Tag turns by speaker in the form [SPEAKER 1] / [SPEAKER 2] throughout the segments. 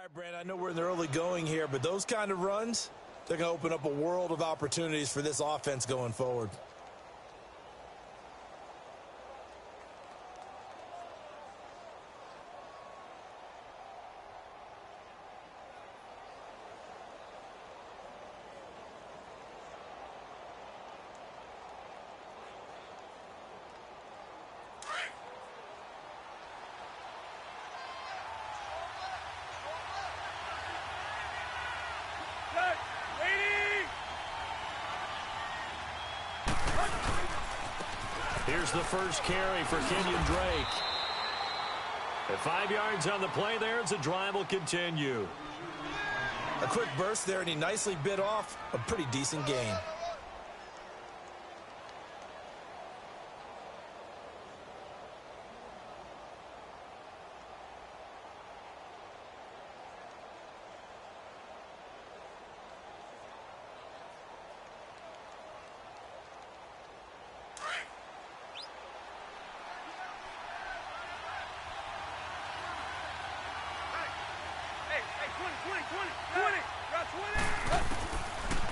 [SPEAKER 1] All right, Brandon, I know we're in the early going here, but those kind of runs, they're going to open up a world of opportunities for this offense going forward.
[SPEAKER 2] Here's the first carry for Kenyon Drake. At 5 yards on the play there as the drive will continue.
[SPEAKER 1] A quick burst there, and he nicely bit off a pretty decent gain.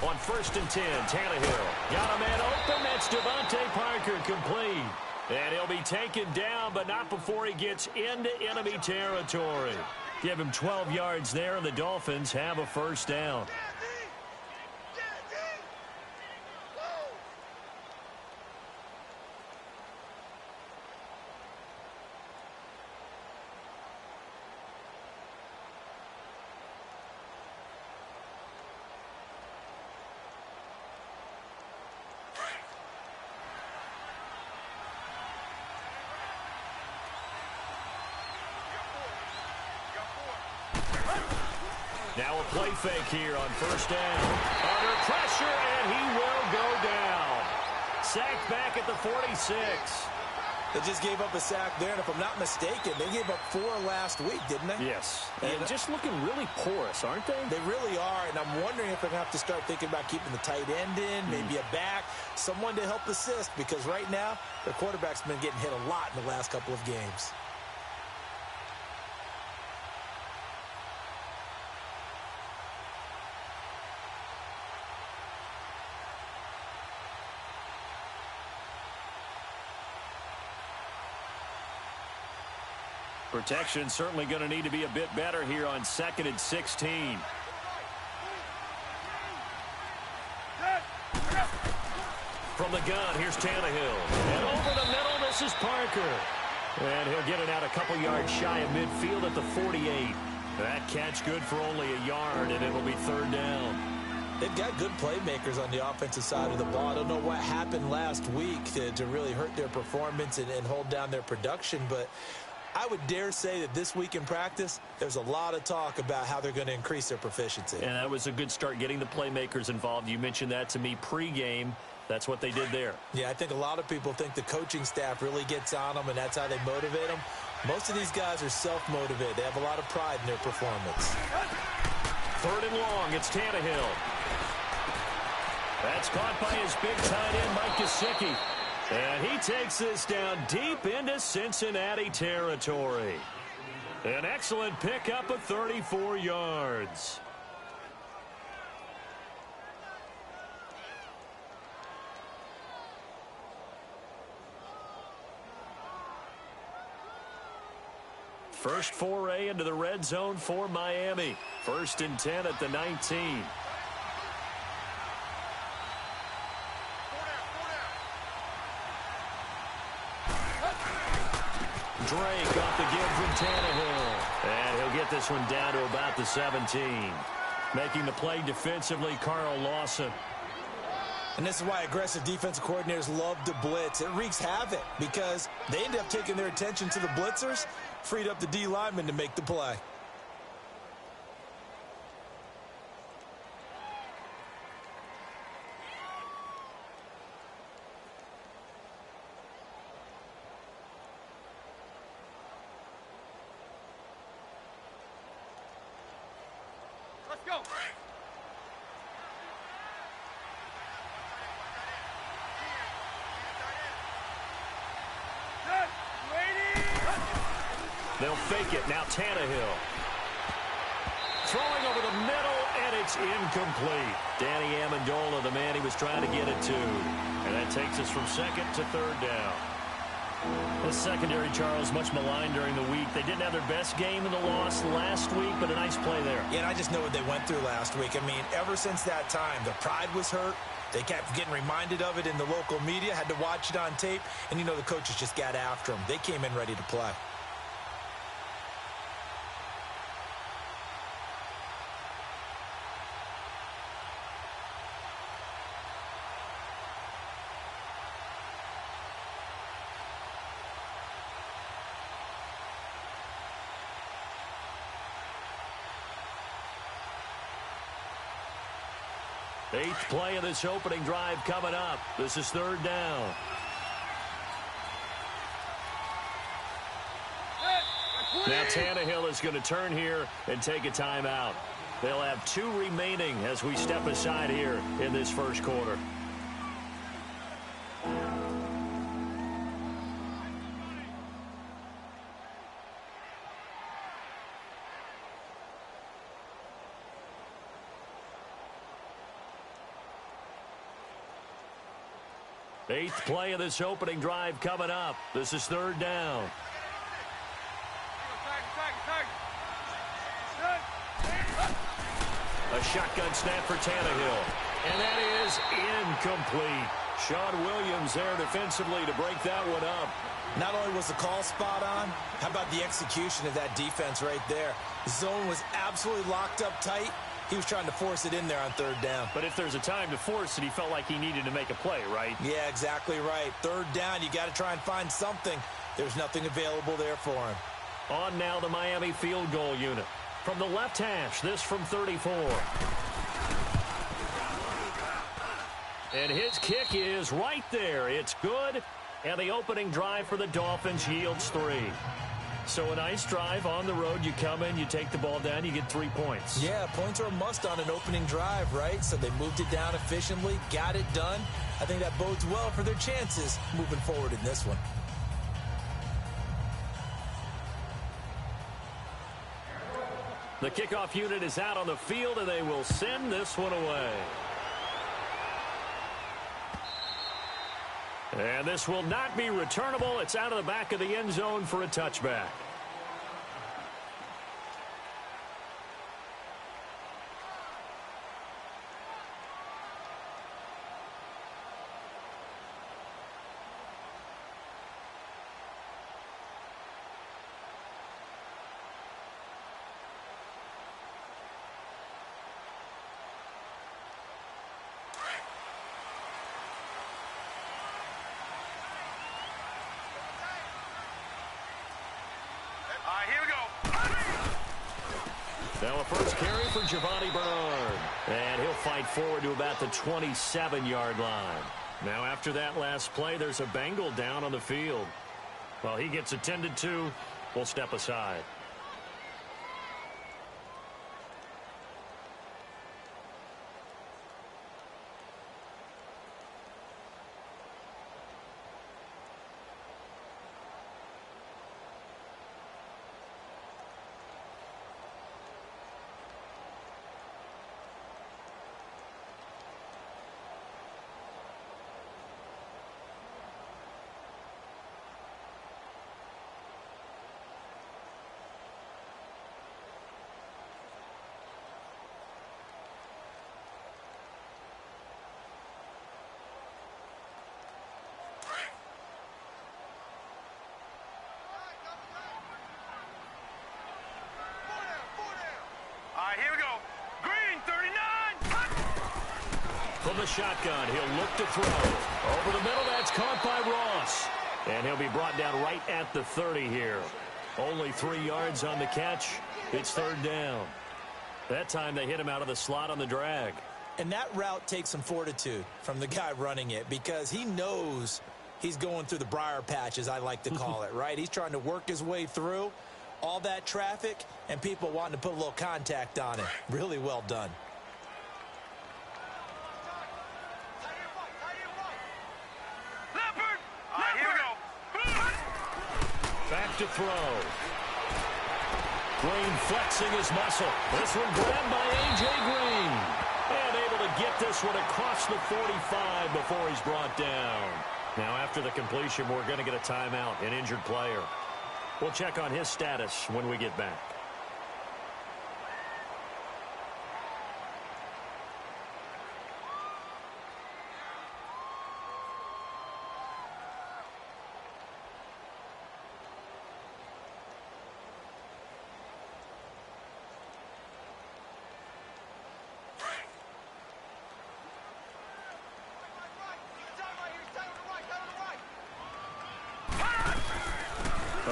[SPEAKER 2] On 1st and 10, Tannehill got a man open. That's Devontae Parker, complete. And he'll be taken down, but not before he gets into enemy territory. Give him 12 yards there, and the Dolphins have a first down. Now a play fake here on 1st down. Under pressure, and he will go down. Sacked back at the 46.
[SPEAKER 1] They just gave up a sack there, and if I'm not mistaken, they gave up 4 last week, didn't they?
[SPEAKER 2] Yes. And just looking really porous, aren't they?
[SPEAKER 1] They really are, and I'm wondering if they're going to have to start thinking about keeping the tight end in, maybe a back, someone to help assist, because right now, their quarterback's been getting hit a lot in the last couple of games.
[SPEAKER 2] Protection certainly going to need to be a bit better here on 2nd and 16. From the gun, here's Tannehill. And over the middle, this is Parker. And he'll get it out a couple yards shy of midfield at the 48. That catch good for only a yard, and it'll be 3rd down.
[SPEAKER 1] They've got good playmakers on the offensive side of the ball. I don't know what happened last week to really hurt their performance and hold down their production, but I would dare say that this week in practice, there's a lot of talk about how they're going to increase their proficiency.
[SPEAKER 2] And that was a good start, getting the playmakers involved. You mentioned that to me pregame. That's what they did there.
[SPEAKER 1] Yeah, I think a lot of people think the coaching staff really gets on them, and that's how they motivate them. Most of these guys are self-motivated. They have a lot of pride in their performance.
[SPEAKER 2] 3rd and long, it's Tannehill. That's caught by his big tight end, Mike Gesicki. And he takes this down deep into Cincinnati territory. An excellent pickup of 34 yards. First foray into the red zone for Miami. 1st and 10 at the 19. Drake off the give from Tannehill. And he'll get this one down to about the 17. Making the play defensively, Carl Lawson.
[SPEAKER 1] And this is why aggressive defensive coordinators love to blitz. It wreaks havoc because they end up taking their attention to the blitzers, freed up the D lineman to make the play.
[SPEAKER 3] Let's go.
[SPEAKER 2] They'll fake it. Now Tannehill. Throwing over the middle, and it's incomplete. Danny Amendola, the man he was trying to get it to. And that takes us from second to third down. The secondary, Charles, much maligned during the week. They didn't have their best game in the loss last week, but a nice play there.
[SPEAKER 1] Yeah, and I just know what they went through last week. I mean, ever since that time, the pride was hurt. They kept getting reminded of it in the local media, had to watch it on tape, and, you know, the coaches just got after them. They came in ready to play.
[SPEAKER 2] Eighth play of this opening drive coming up. This is third down. Now Tannehill is going to turn here and take a timeout. They'll have 2 remaining as we step aside here in this first quarter. Eighth play of this opening drive coming up. This is third down. A shotgun snap for Tannehill. And that is incomplete. Sean Williams there defensively to break that one up.
[SPEAKER 1] Not only was the call spot on, how about the execution of that defense right there? The zone was absolutely locked up tight. He was trying to force it in there on third down.
[SPEAKER 2] But if there's a time to force it, he felt like he needed to make a play, right?
[SPEAKER 1] Yeah, exactly right. Third down, you got to try and find something. There's nothing available there for him.
[SPEAKER 2] On now the Miami field goal unit. From the left hash, this from 34. And his kick is right there. It's good. And the opening drive for the Dolphins yields 3. So a nice drive on the road. You come in, you take the ball down, you get 3 points.
[SPEAKER 1] Yeah, points are a must on an opening drive, right? So they moved it down efficiently, got it done. I think that bodes well for their chances moving forward in this one.
[SPEAKER 2] The kickoff unit is out on the field, and they will send this one away. And this will not be returnable. It's out of the back of the end zone for a touchback.
[SPEAKER 3] Here we go.
[SPEAKER 2] Now a first carry for Giovanni Bernard. And he'll fight forward to about the 27-yard line. Now after that last play, there's a Bengal down on the field. While he gets attended to, we'll step aside.
[SPEAKER 3] Here we go. Green, 39.
[SPEAKER 2] From the shotgun, he'll look to throw. Over the middle, that's caught by Ross. And he'll be brought down right at the 30 here. Only 3 yards on the catch. It's third down. That time they hit him out of the slot on the drag.
[SPEAKER 1] And that route takes some fortitude from the guy running it because he knows he's going through the briar patch, as I like to call it, right? He's trying to work his way through all that traffic and people wanting to put a little contact on it. Really well done.
[SPEAKER 3] Here we go.
[SPEAKER 2] Back to throw. Green flexing his muscle. This one grabbed by A.J. Green. And able to get this one across the 45 before he's brought down. Now, after the completion, we're going to get a timeout, an injured player. We'll check on his status when we get back.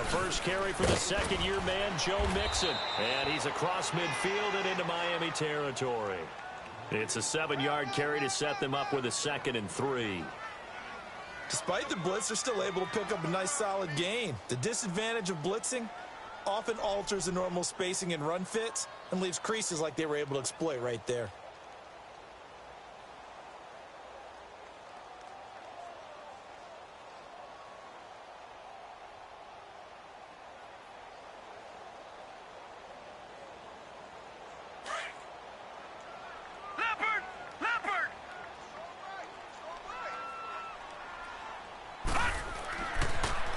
[SPEAKER 2] First carry for the second-year man, Joe Mixon. And he's across midfield and into Miami territory. It's a 7-yard carry to set them up with a 2nd and 3.
[SPEAKER 1] Despite the blitz, they're still able to pick up a nice, solid gain. The disadvantage of blitzing often alters the normal spacing and run fits and leaves creases like they were able to exploit right there.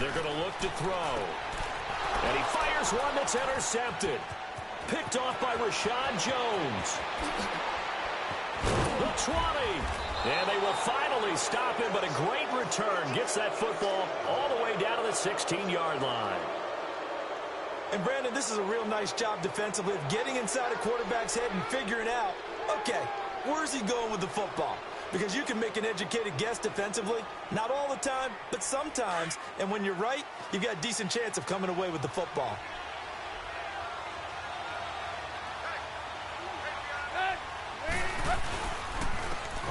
[SPEAKER 2] They're going to look to throw. And he fires one that's intercepted. Picked off by Rashad Jones. The 20. And they will finally stop him, but a great return. Gets that football all the way down to the 16-yard line.
[SPEAKER 1] And, Brandon, this is a real nice job defensively of getting inside a quarterback's head and figuring out, okay, where's he going with the football? Because you can make an educated guess defensively. Not all the time, but sometimes. And when you're right, you've got a decent chance of coming away with the football.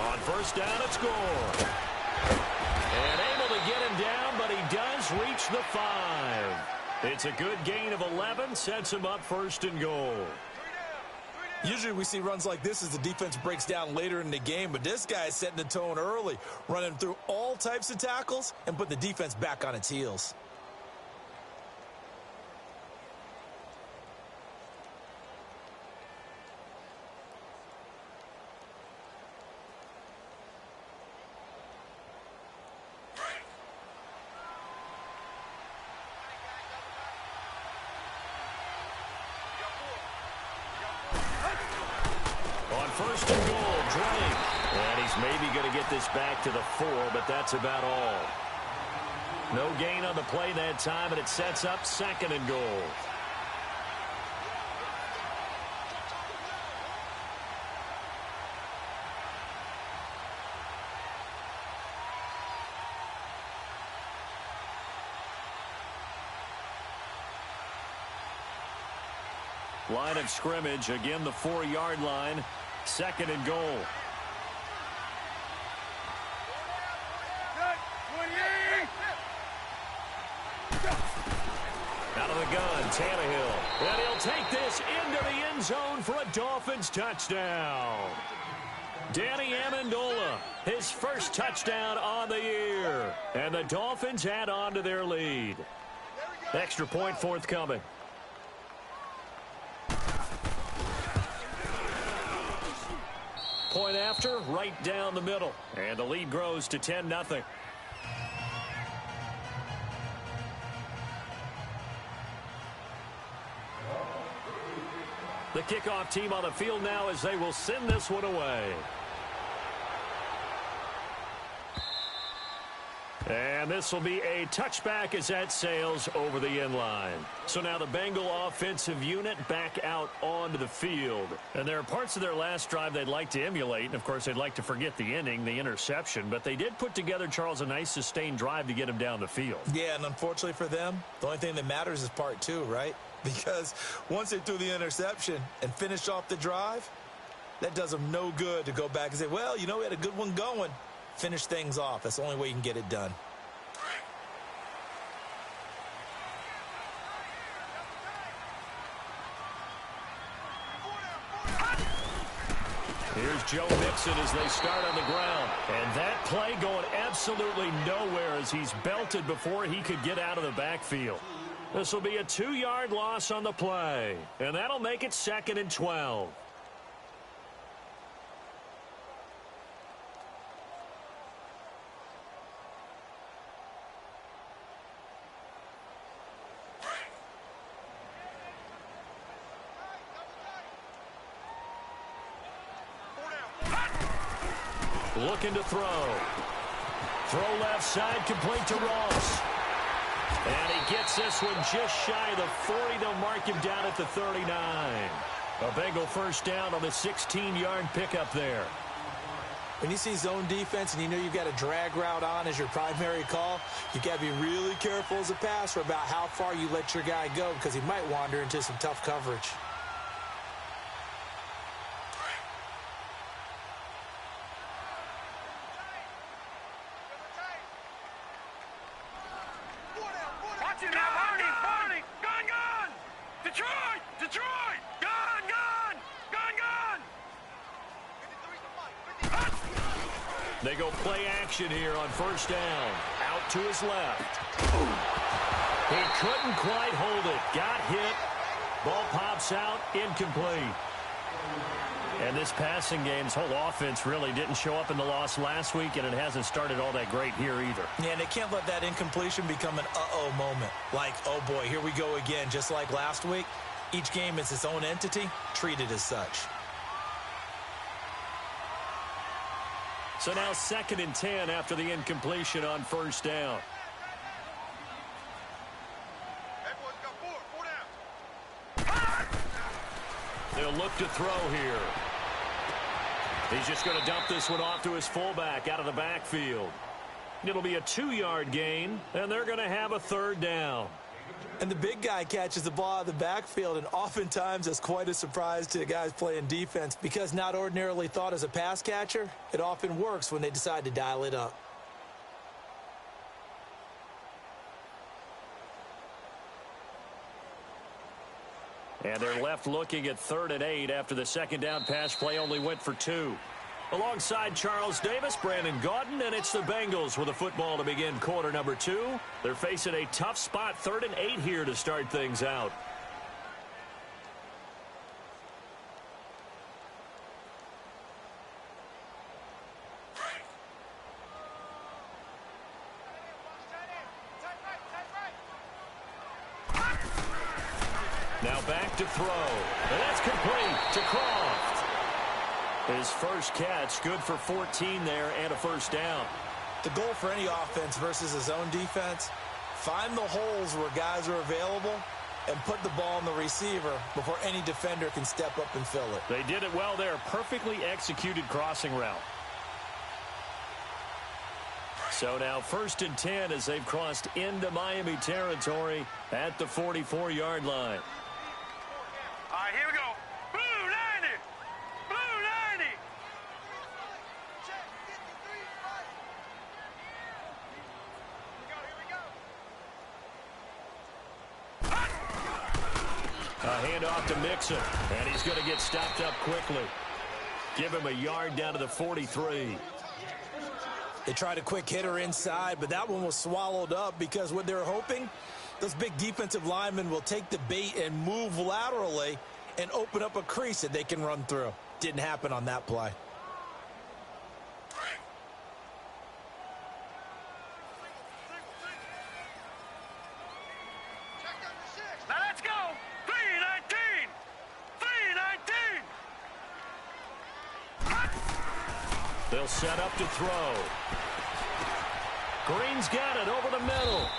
[SPEAKER 2] On first down, it's Gore. And able to get him down, but he does reach the 5. It's a good gain of 11, sets him up 1st and goal.
[SPEAKER 1] Usually we see runs like this as the defense breaks down later in the game, but this guy is setting the tone early, running through all types of tackles and put the defense back on its heels.
[SPEAKER 2] First and goal, Drake. And he's maybe going to get this back to the 4, but that's about all. No gain on the play that time, and it sets up 2nd and goal. Line of scrimmage, again the 4-yard line. 2nd and goal. Out of the gun, Tannehill. And he'll take this into the end zone for a Dolphins touchdown. Danny Amendola, his first touchdown on the year. And the Dolphins add on to their lead. Extra point forthcoming. Point after, right down the middle. And the lead grows to 10-0. The kickoff team on the field now as they will send this one away. And this will be a touchback as that sails over the end line. So now the Bengal offensive unit back out onto the field. And there are parts of their last drive they'd like to emulate. And, of course, they'd like to forget the inning, the interception. But they did put together, Charles, a nice sustained drive to get him down the field.
[SPEAKER 1] Yeah, and unfortunately for them, the only thing that matters is part 2, right? Because once they threw the interception and finished off the drive, that does them no good to go back and say, well, you know, we had a good one going. Finish things off. That's the only way you can get it done.
[SPEAKER 2] Here's Joe Mixon as they start on the ground. And that play going absolutely nowhere as he's belted before he could get out of the backfield. This will be a 2-yard loss on the play, and that'll make it 2nd and 12. Looking to throw. Throw left side, complete to Ross. And he gets this one just shy of the 40. They'll mark him down at the 39. A Bengal first down on the 16-yard pickup there.
[SPEAKER 1] When you see zone defense and you know you've got a drag route on as your primary call, you've got to be really careful as a passer about how far you let your guy go because he might wander into some tough coverage.
[SPEAKER 2] They go play action here on first down. Out to his left. He couldn't quite hold it. Got hit. Ball pops out. Incomplete. And this passing game's whole offense really didn't show up in the loss last week, and it hasn't started all that great here either.
[SPEAKER 1] Yeah, and they can't let that incompletion become an uh-oh moment. Like, oh boy, here we go again, just like last week. Each game is its own entity, treated as such.
[SPEAKER 2] So now 2nd and 10 after the incompletion on first down. They'll look to throw here. He's just going to dump this one off to his fullback out of the backfield. It'll be a 2-yard gain, and they're going to have a 3rd down.
[SPEAKER 1] And the big guy catches the ball out of the backfield, and oftentimes that's quite a surprise to the guys playing defense because not ordinarily thought as a pass catcher, it often works when they decide to dial it up.
[SPEAKER 2] And they're left looking at 3rd and 8 after the 2nd down pass play only went for 2. Alongside Charles Davis, Brandon Gaudin, and it's the Bengals with a football to begin quarter number 2. They're facing a tough spot, 3rd and 8 here to start things out. Now back to throw. And that's complete to Croft. His first catch, good for 14 there and a first down.
[SPEAKER 1] The goal for any offense versus a zone defense, find the holes where guys are available and put the ball on the receiver before any defender can step up and fill it.
[SPEAKER 2] They did it well there. Perfectly executed crossing route. So now 1st and 10 as they've crossed into Miami territory at the 44-yard line.
[SPEAKER 3] All right, here we go. Blue 90. Blue 90.
[SPEAKER 2] A handoff to Mixon, and he's going to get stopped up quickly. Give him a yard down to the 43.
[SPEAKER 1] They tried a quick hitter inside, but that one was swallowed up because what they're hoping, those big defensive linemen will take the bait and move laterally and open up a crease that they can run through. Didn't happen on that play.
[SPEAKER 3] Now let's go. 319. 319.
[SPEAKER 2] They'll set up to throw. Green's got it over the middle.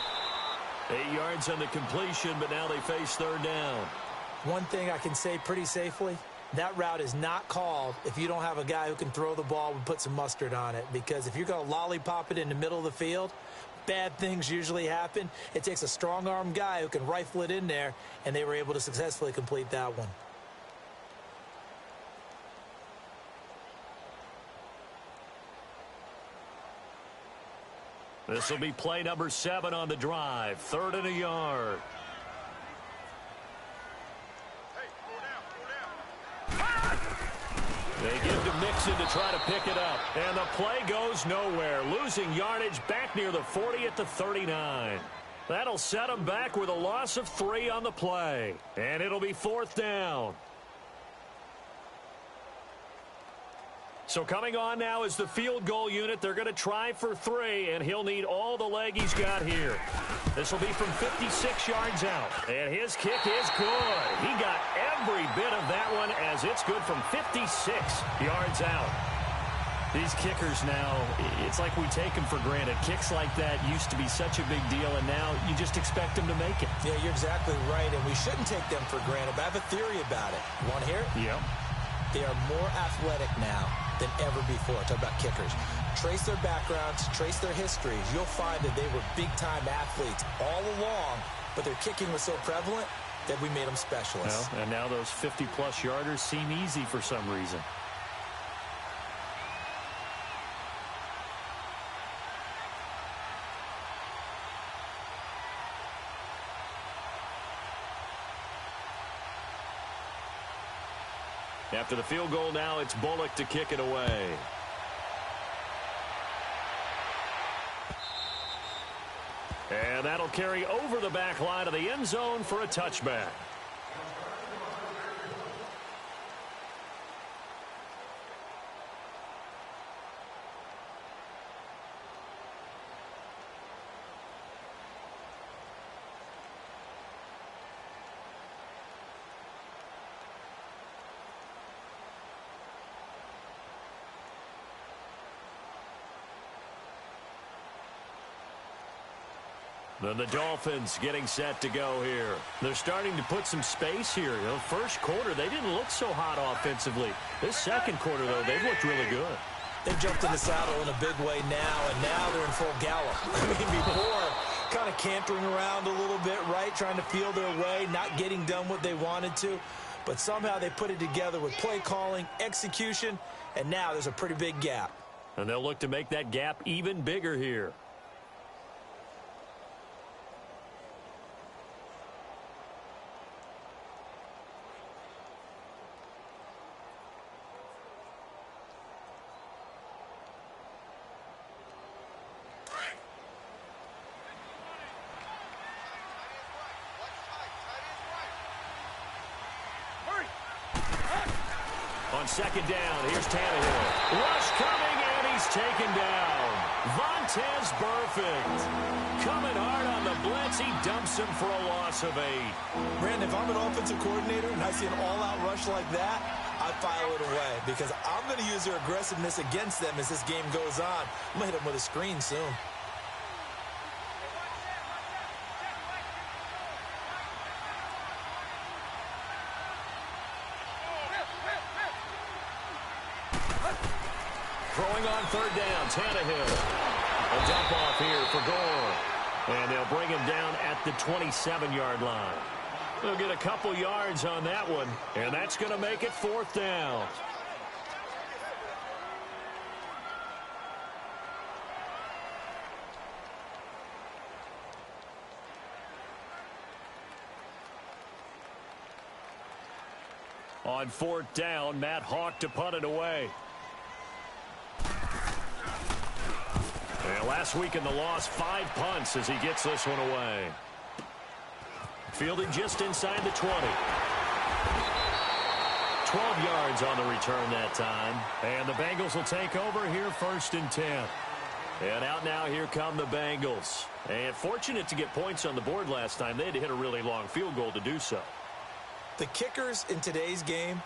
[SPEAKER 2] 8 yards on the completion, but now they face 3rd down.
[SPEAKER 1] One thing I can say pretty safely, that route is not called if you don't have a guy who can throw the ball and put some mustard on it. Because if you're going to lollipop it in the middle of the field, bad things usually happen. It takes a strong-arm guy who can rifle it in there, and they were able to successfully complete that one.
[SPEAKER 2] This will be play number 7 on the drive. 3rd and a yard. They give to Mixon to try to pick it up. And the play goes nowhere. Losing yardage back near the 40 at the 39. That'll set them back with a loss of 3 on the play. And it'll be 4th down. So coming on now is the field goal unit. They're going to try for 3, and he'll need all the leg he's got here. This will be from 56 yards out. And his kick is good. He got every bit of that one as it's good from 56 yards out. These kickers now, it's like we take them for granted. Kicks like that used to be such a big deal, and now you just expect them to make it.
[SPEAKER 1] Yeah, you're exactly right, and we shouldn't take them for granted. But I have a theory about it. You want to hear it?
[SPEAKER 2] Yeah.
[SPEAKER 1] They are more athletic now than ever before. Talk about kickers. Trace their backgrounds, trace their histories. You'll find that they were big-time athletes all along, but their kicking was so prevalent that we made them specialists.
[SPEAKER 2] Well, and now those 50-plus yarders seem easy for some reason. After the field goal now, it's Bullock to kick it away. And that'll carry over the back line of the end zone for a touchback. Then the Dolphins getting set to go here. They're starting to put some space here. You know, first quarter, they didn't look so hot offensively. This second quarter, though, they've looked really good.
[SPEAKER 1] They've jumped in the saddle in a big way now, and now they're in full gallop. I mean, before, kind of cantering around a little bit, right, trying to feel their way, not getting done what they wanted to. But somehow they put it together with play calling, execution, and now there's a pretty big gap.
[SPEAKER 2] And they'll look to make that gap even bigger here. On second down, here's Tannehill. Rush coming, and he's taken down. Vontaze Burfict coming hard on the blitz. He dumps him for a loss of 8.
[SPEAKER 1] Brandon, if I'm an offensive coordinator and I see an all-out rush like that, I file it away because I'm going to use their aggressiveness against them as this game goes on. I'm going to hit them with a screen soon.
[SPEAKER 2] Throwing on third down, Tannehill. A dump off here for Gore. And they'll bring him down at the 27-yard line. They'll get a couple yards on that one, and that's going to make it 4th down. On 4th down, Matt Hawk to punt it away. And last week in the loss, 5 punts as he gets this one away. Fielded just inside the 20. 12 yards on the return that time. And the Bengals will take over here 1st and 10. And out now, here come the Bengals. And fortunate to get points on the board last time. They had to hit a really long field goal to do so.
[SPEAKER 1] The kickers in today's game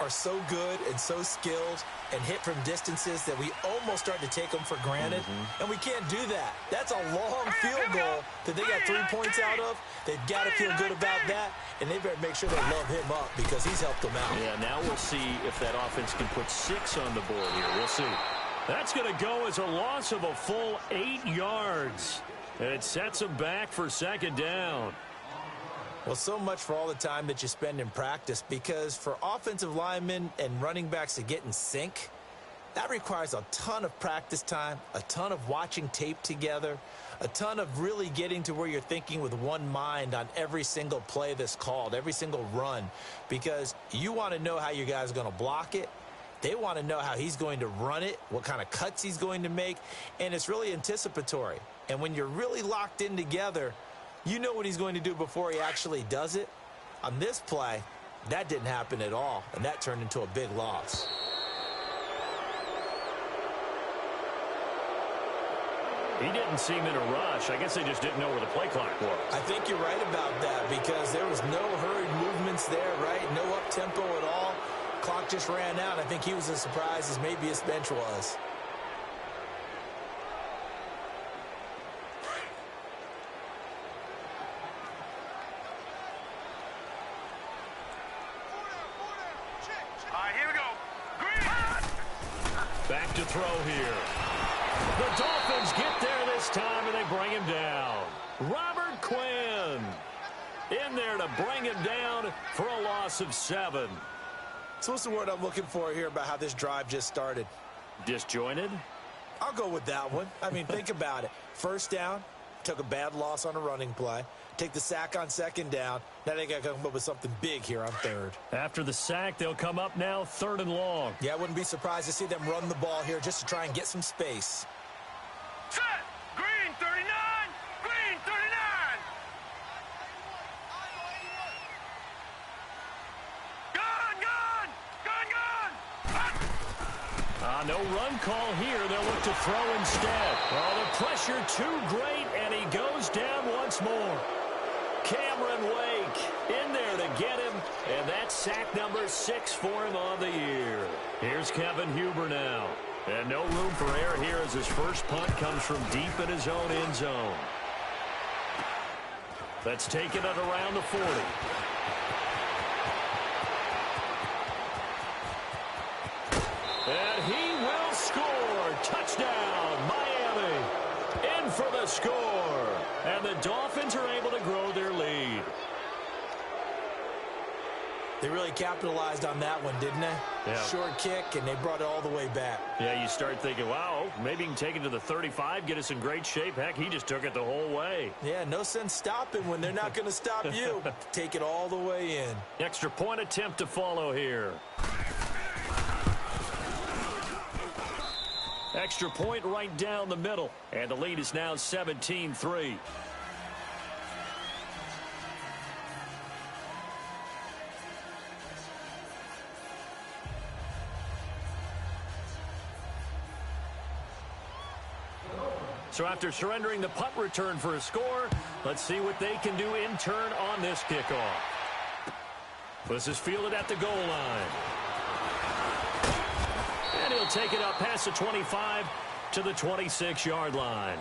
[SPEAKER 1] are so good and so skilled and hit from distances that we almost start to take them for granted. And we can't do that. That's a long field goal that they got 3 points out of. They've got to feel good about that, and they better make sure they love him up because he's helped them out.
[SPEAKER 2] Yeah, now we'll see if that offense can put 6 on the board here. We'll see. That's going to go as a loss of a full 8 yards. And it sets them back for 2nd down.
[SPEAKER 1] Well, so much for all the time that you spend in practice, because for offensive linemen and running backs to get in sync, that requires a ton of practice time, a ton of watching tape together, a ton of really getting to where you're thinking with one mind on every single play that's called, every single run, because you want to know how your guy's going to block it. They want to know how he's going to run it, what kind of cuts he's going to make, and it's really anticipatory. And when you're really locked in together, You know what he's going to do before he actually does it. On this play, that didn't happen at all, and that turned into a big loss.
[SPEAKER 2] He didn't seem in a rush. I guess they just didn't know where the play clock was.
[SPEAKER 1] I think you're right about that because there was no hurried movements there, right? No up-tempo at all. Clock just ran out. I think he was as surprised as maybe his bench was.
[SPEAKER 3] All right, here we go. Green.
[SPEAKER 2] Back to throw here. The Dolphins get there this time, and they bring him down. Robert Quinn in there to bring him down for a loss of 7.
[SPEAKER 1] So what's the word I'm looking for here about how this drive just started?
[SPEAKER 2] Disjointed?
[SPEAKER 1] I'll go with that one. I mean, think about it. First down, took a bad loss on a running play. Take the sack on second down. Now they got to come up with something big here on third.
[SPEAKER 2] After the sack, they'll come up now 3rd and long.
[SPEAKER 1] Yeah, I wouldn't be surprised to see them run the ball here just to try and get some space.
[SPEAKER 3] Set. Green 39. Green 39.
[SPEAKER 2] No run call here. They'll look to throw instead. Oh, the pressure too great, and he goes down once more. Cameron Wake in there to get him, and that's sack number 6 for him on the year. Here's Kevin Huber now. And no room for error here as his first punt comes from deep in his own end zone. That's taken at around the 40. And he will score. Touchdown, Miami. In for the score. And the Dolphins are able to grow their lead.
[SPEAKER 1] They really capitalized on that one, didn't they?
[SPEAKER 2] Yeah.
[SPEAKER 1] Short kick, and they brought it all the way back.
[SPEAKER 2] Yeah, you start thinking, wow, maybe he can take it to the 35, get us in great shape. Heck, he just took it the whole way.
[SPEAKER 1] Yeah, no sense stopping when they're not going to stop you. Take it all the way in.
[SPEAKER 2] Extra point attempt to follow here. Extra point right down the middle. And the lead is now 17-3. So after surrendering the punt return for a score, let's see what they can do in turn on this kickoff. This is fielded at the goal line. And he'll take it up past the 25 to the 26-yard line.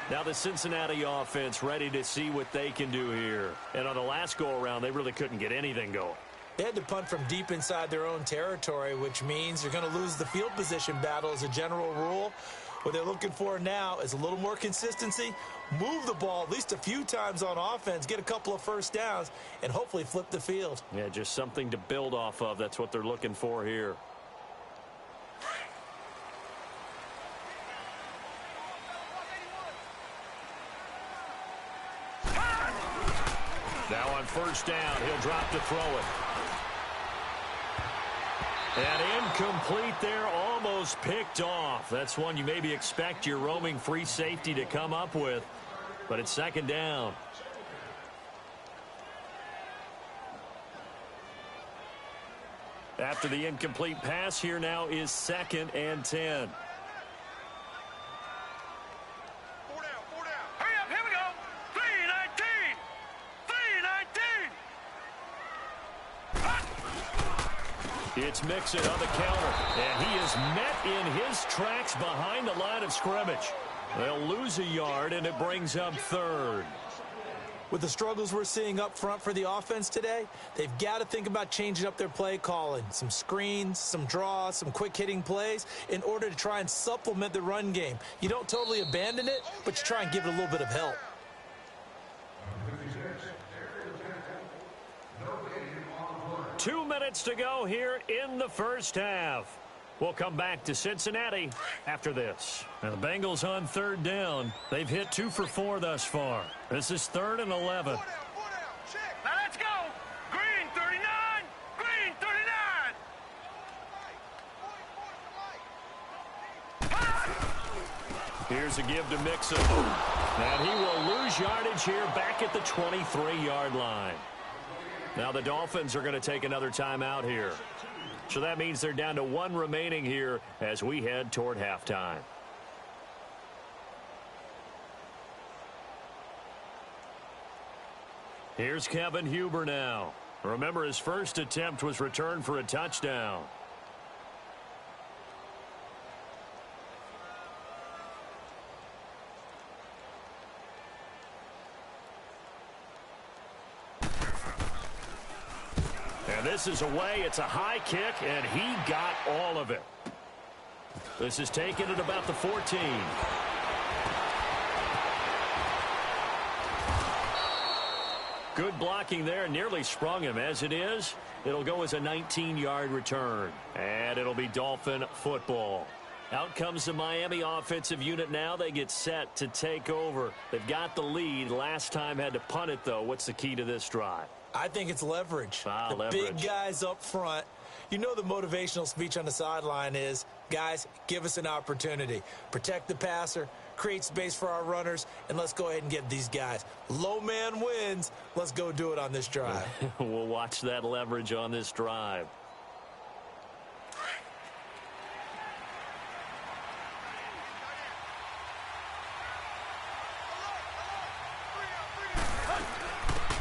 [SPEAKER 2] Now the Cincinnati offense ready to see what they can do here. And on the last go-around, they really couldn't get anything going.
[SPEAKER 1] They had to punt from deep inside their own territory, which means you're going to lose the field position battle as a general rule. What they're looking for now is a little more consistency, move the ball at least a few times on offense, get a couple of first downs, and hopefully flip the field.
[SPEAKER 2] Yeah, just something to build off of. That's what they're looking for here. Now on first down, he'll drop to throw it. And incomplete there, almost picked off. That's one you maybe expect your roaming free safety to come up with. But it's second down. After the incomplete pass, here now is 2nd and 10. It's Mixon on the counter, and he is met in his tracks behind the line of scrimmage. They'll lose a yard, and it brings up 3rd.
[SPEAKER 1] With the struggles we're seeing up front for the offense today, they've got to think about changing up their play calling. Some screens, some draws, some quick-hitting plays in order to try and supplement the run game. You don't totally abandon it, but you try and give it a little bit of help.
[SPEAKER 2] Two minutes to go here in the first half. We'll come back to Cincinnati after this. Now the Bengals on 3rd down. They've hit 2 for 4 thus far. This is 3rd and 11.
[SPEAKER 3] Now let's go. Green 39. Green 39.
[SPEAKER 2] Here's a give to Mixon. And he will lose yardage here back at the 23-yard line. Now the Dolphins are going to take another timeout here. So that means they're down to 1 remaining here as we head toward halftime. Here's Kevin Huber now. Remember, his first attempt was returned for a touchdown. And this is away. It's a high kick, and he got all of it. This is taken at about the 14. Good blocking there. Nearly sprung him. As it is, it'll go as a 19-yard return. And it'll be Dolphin football. Out comes the Miami offensive unit now. They get set to take over. They've got the lead. Last time had to punt it, though. What's the key to this drive?
[SPEAKER 1] I think it's leverage.
[SPEAKER 2] Leverage.
[SPEAKER 1] Big guys up front. You know the motivational speech on the sideline is, guys, give us an opportunity. Protect the passer, create space for our runners, and let's go ahead and get these guys. Low man wins. Let's go do it on this drive.
[SPEAKER 2] We'll watch that leverage on this drive.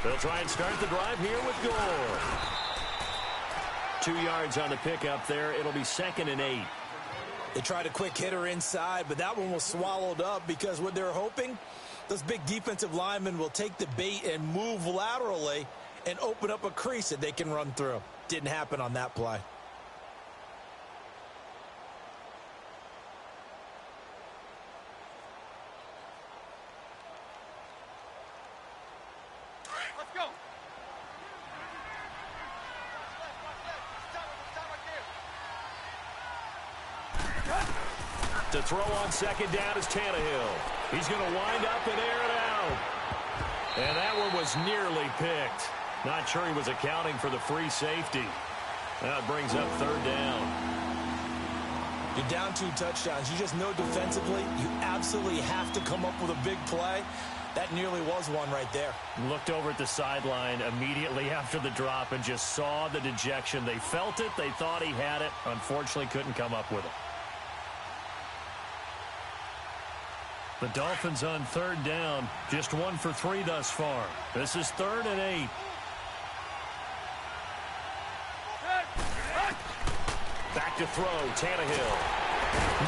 [SPEAKER 2] They'll try and start the drive here with Gore. 2 yards on the pickup there. It'll be 2nd and 8.
[SPEAKER 1] They tried a quick hitter inside, but that one was swallowed up because what they're hoping, those big defensive linemen will take the bait and move laterally and open up a crease that they can run through. Didn't happen on that play.
[SPEAKER 2] To throw on 2nd down is Tannehill. He's going to wind up and air it out. And that one was nearly picked. Not sure he was accounting for the free safety. That brings up 3rd down.
[SPEAKER 1] You're down 2 touchdowns. You just know defensively you absolutely have to come up with a big play. That nearly was one right there.
[SPEAKER 2] Looked over at the sideline immediately after the drop and just saw the dejection. They felt it. They thought he had it. Unfortunately, couldn't come up with it. The Dolphins on 3rd down, just 1 for 3 thus far. This is 3rd and 8. Back to throw, Tannehill.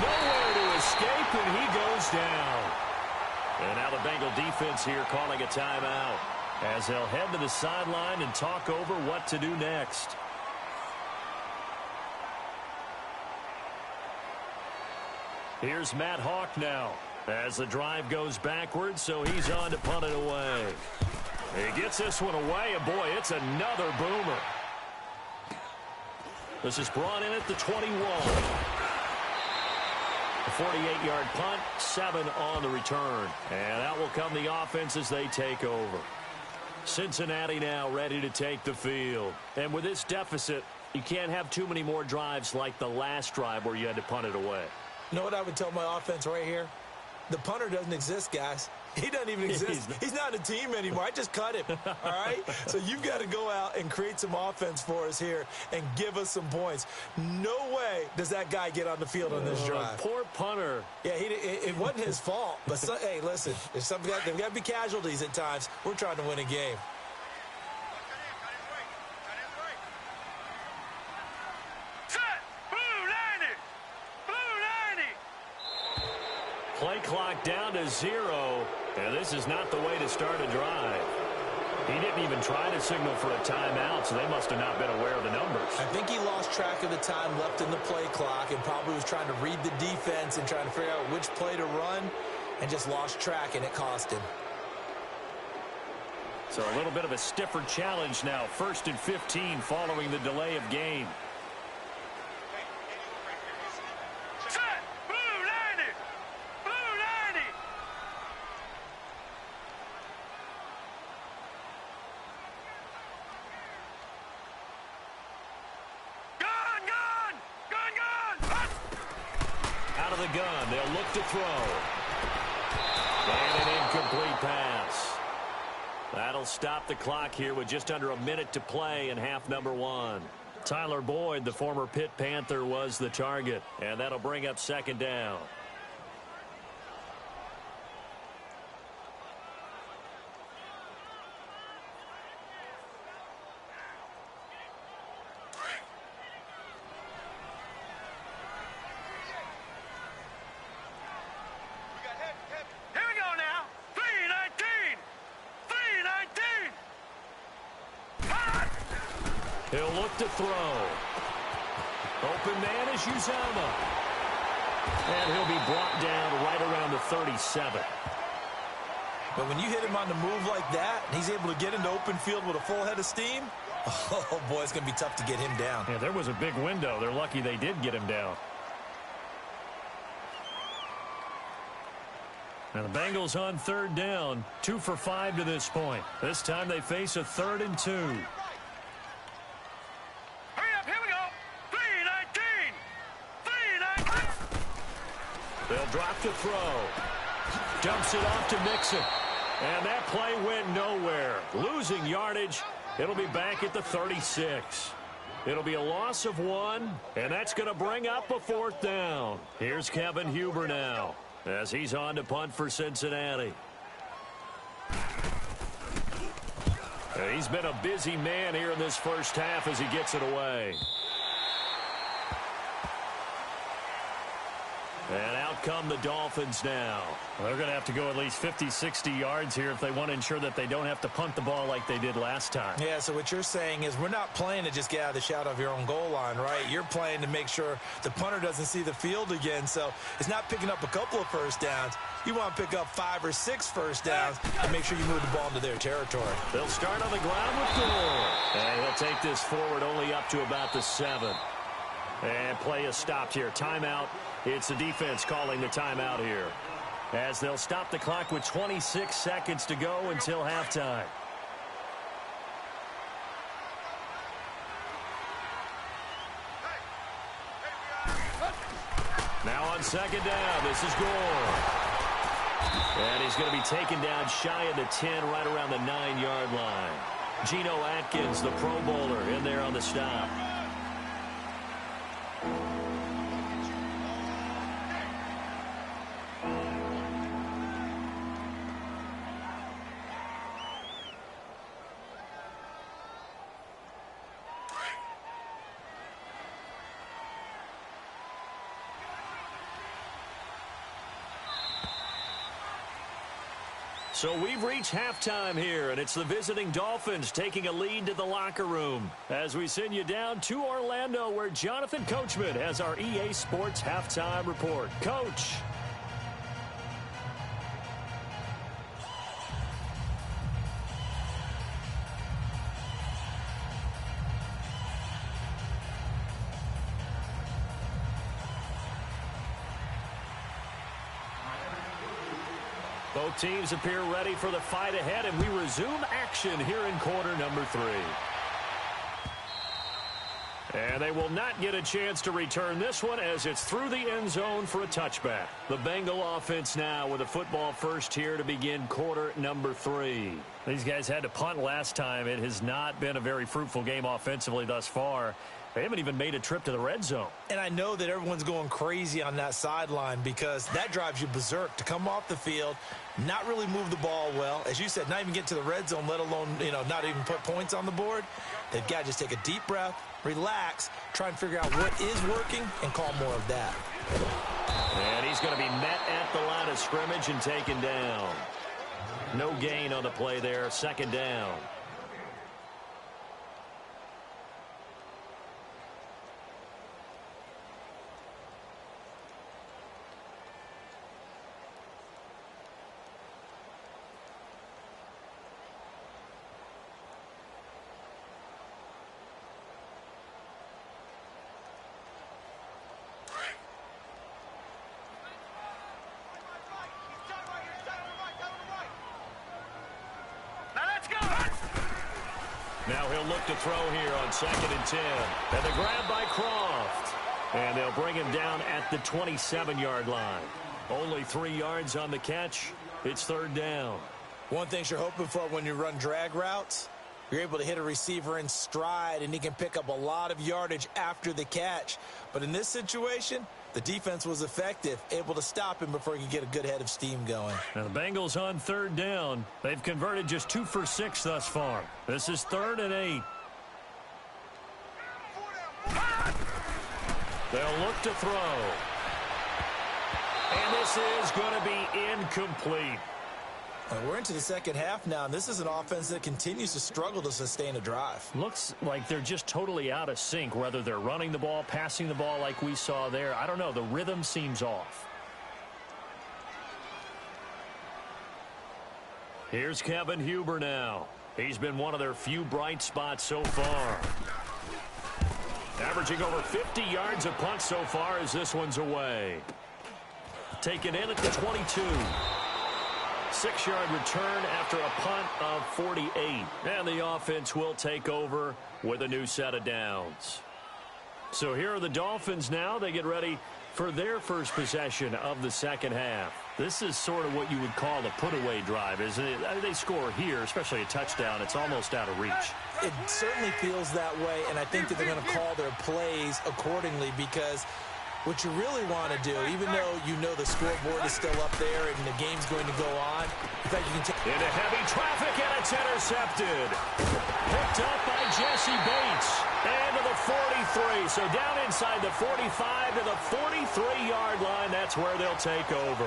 [SPEAKER 2] Nowhere to escape, and he goes down. And now the Bengal defense here calling a timeout as they'll head to the sideline and talk over what to do next. Here's Matt Hawk now. As the drive goes backwards, so he's on to punt it away. He gets this one away, and boy, it's another boomer. This is brought in at the 21. A 48-yard punt, 7 on the return. And out will come the offense as they take over. Cincinnati now ready to take the field. And with this deficit, you can't have too many more drives like the last drive where you had to punt it away.
[SPEAKER 1] You know what I would tell my offense right here? The punter doesn't exist, guys. He doesn't even exist. He's not a team anymore. I just cut him, all right? So you've got to go out and create some offense for us here and give us some points. No way does that guy get on the field on this drive.
[SPEAKER 2] Poor punter.
[SPEAKER 1] Yeah, it wasn't his fault. But, hey, listen, there's there've got to be casualties at times. We're trying to win a game.
[SPEAKER 2] Play clock down to 0, and this is not the way to start a drive. He didn't even try to signal for a timeout, so they must have not been aware of the numbers.
[SPEAKER 1] I think he lost track of the time left in the play clock and probably was trying to read the defense and trying to figure out which play to run and just lost track, and it cost him.
[SPEAKER 2] So a little bit of a stiffer challenge now. 1st and 15 following the delay of game. Out of the gun, they'll look to throw. And an incomplete pass. That'll stop the clock here with just under a minute to play in half number one. Tyler Boyd, the former Pitt Panther, was the target. And that'll bring up second down. He'll look to throw. Open man is Uzama. And he'll be brought down right around the 37.
[SPEAKER 1] But when you hit him on the move like that, and he's able to get into open field with a full head of steam, oh, boy, it's going to be tough to get him down.
[SPEAKER 2] Yeah, there was a big window. They're lucky they did get him down. And the Bengals on third down, 2 for 5 to this point. This time they face a 3rd and 2. They'll drop to throw. Dumps it off to Mixon. And that play went nowhere. Losing yardage. It'll be back at the 36. It'll be a loss of 1, and that's going to bring up a 4th down. Here's Kevin Huber now as he's on to punt for Cincinnati. And he's been a busy man here in this first half as he gets it away. And out come the Dolphins now. They're going to have to go at least 50, 60 yards here if they want to ensure that they don't have to punt the ball like they did last time.
[SPEAKER 1] Yeah, so what you're saying is we're not playing to just get out of the shadow of your own goal line, right? You're playing to make sure the punter doesn't see the field again. So it's not picking up a couple of first downs. You want to pick up 5 or 6 first downs and make sure you move the ball into their territory.
[SPEAKER 2] They'll start on the ground with Gore. And he'll take this forward only up to about the 7. And play is stopped here. Timeout. It's the defense calling the timeout here, as they'll stop the clock with 26 seconds to go until halftime. Now on second down, this is Gore. And he's going to be taken down shy of the 10, right around the 9-yard line. Geno Atkins, the Pro Bowler, in there on the stop. So we've reached halftime here, and it's the visiting Dolphins taking a lead to the locker room as we send you down to Orlando, where Jonathan Coachman has our EA Sports halftime report. Coach. Both teams appear ready for the fight ahead, and we resume action here in quarter number 3. And they will not get a chance to return this one as it's through the end zone for a touchback. The Bengal offense now with a football first here to begin quarter number 3. These guys had to punt last time. It has not been a very fruitful game offensively thus far. They haven't even made a trip to the red zone. And I know that everyone's going crazy on that sideline because that drives you berserk to come off the field, not really move the ball well. As you said, not even get to the red zone, let alone, not even put points on the board. They've got to just take a deep breath, relax, try and figure out what is working, and call more of that. And he's going to be met at the line of scrimmage and taken down. No gain on the play there, second down. Now he'll look to throw here on 2nd and 10. And the grab by Croft. And they'll bring him down at the 27-yard line. Only 3 yards on the catch. It's third down.
[SPEAKER 1] One thing you're hoping for when you run drag routes, you're able to hit a receiver in stride, and he can pick up a lot of yardage after the catch. But in this situation, the defense was effective, able to stop him before he could get a good head of steam going.
[SPEAKER 2] Now the Bengals on third down. They've converted just 2 for 6 thus far. This is 3rd and 8. They'll look to throw. And this is going to be incomplete.
[SPEAKER 1] We're into the second half now, and this is an offense that continues to struggle to sustain a drive.
[SPEAKER 2] Looks like they're just totally out of sync, whether they're running the ball, passing the ball like we saw there. I don't know. The rhythm seems off. Here's Kevin Huber now. He's been one of their few bright spots so far. Averaging over 50 yards a punt so far as this one's away. Taken in at the 22. 6-yard return after a punt of 48. And the offense will take over with a new set of downs. So here are the Dolphins now. They get ready for their first possession of the second half. This is sort of what you would call a put-away drive, isn't it? I mean, they score here, especially a touchdown. It's almost out of reach.
[SPEAKER 1] It certainly feels that way, and I think that they're going to call their plays accordingly, because what you really want to do, even though you know the scoreboard is still up there and the game's going to go on, in fact, you can take
[SPEAKER 2] into heavy traffic, and it's intercepted. Picked up by Jesse Bates. And to the 43. So down inside the 45 to the 43-yard line. That's where they'll take over.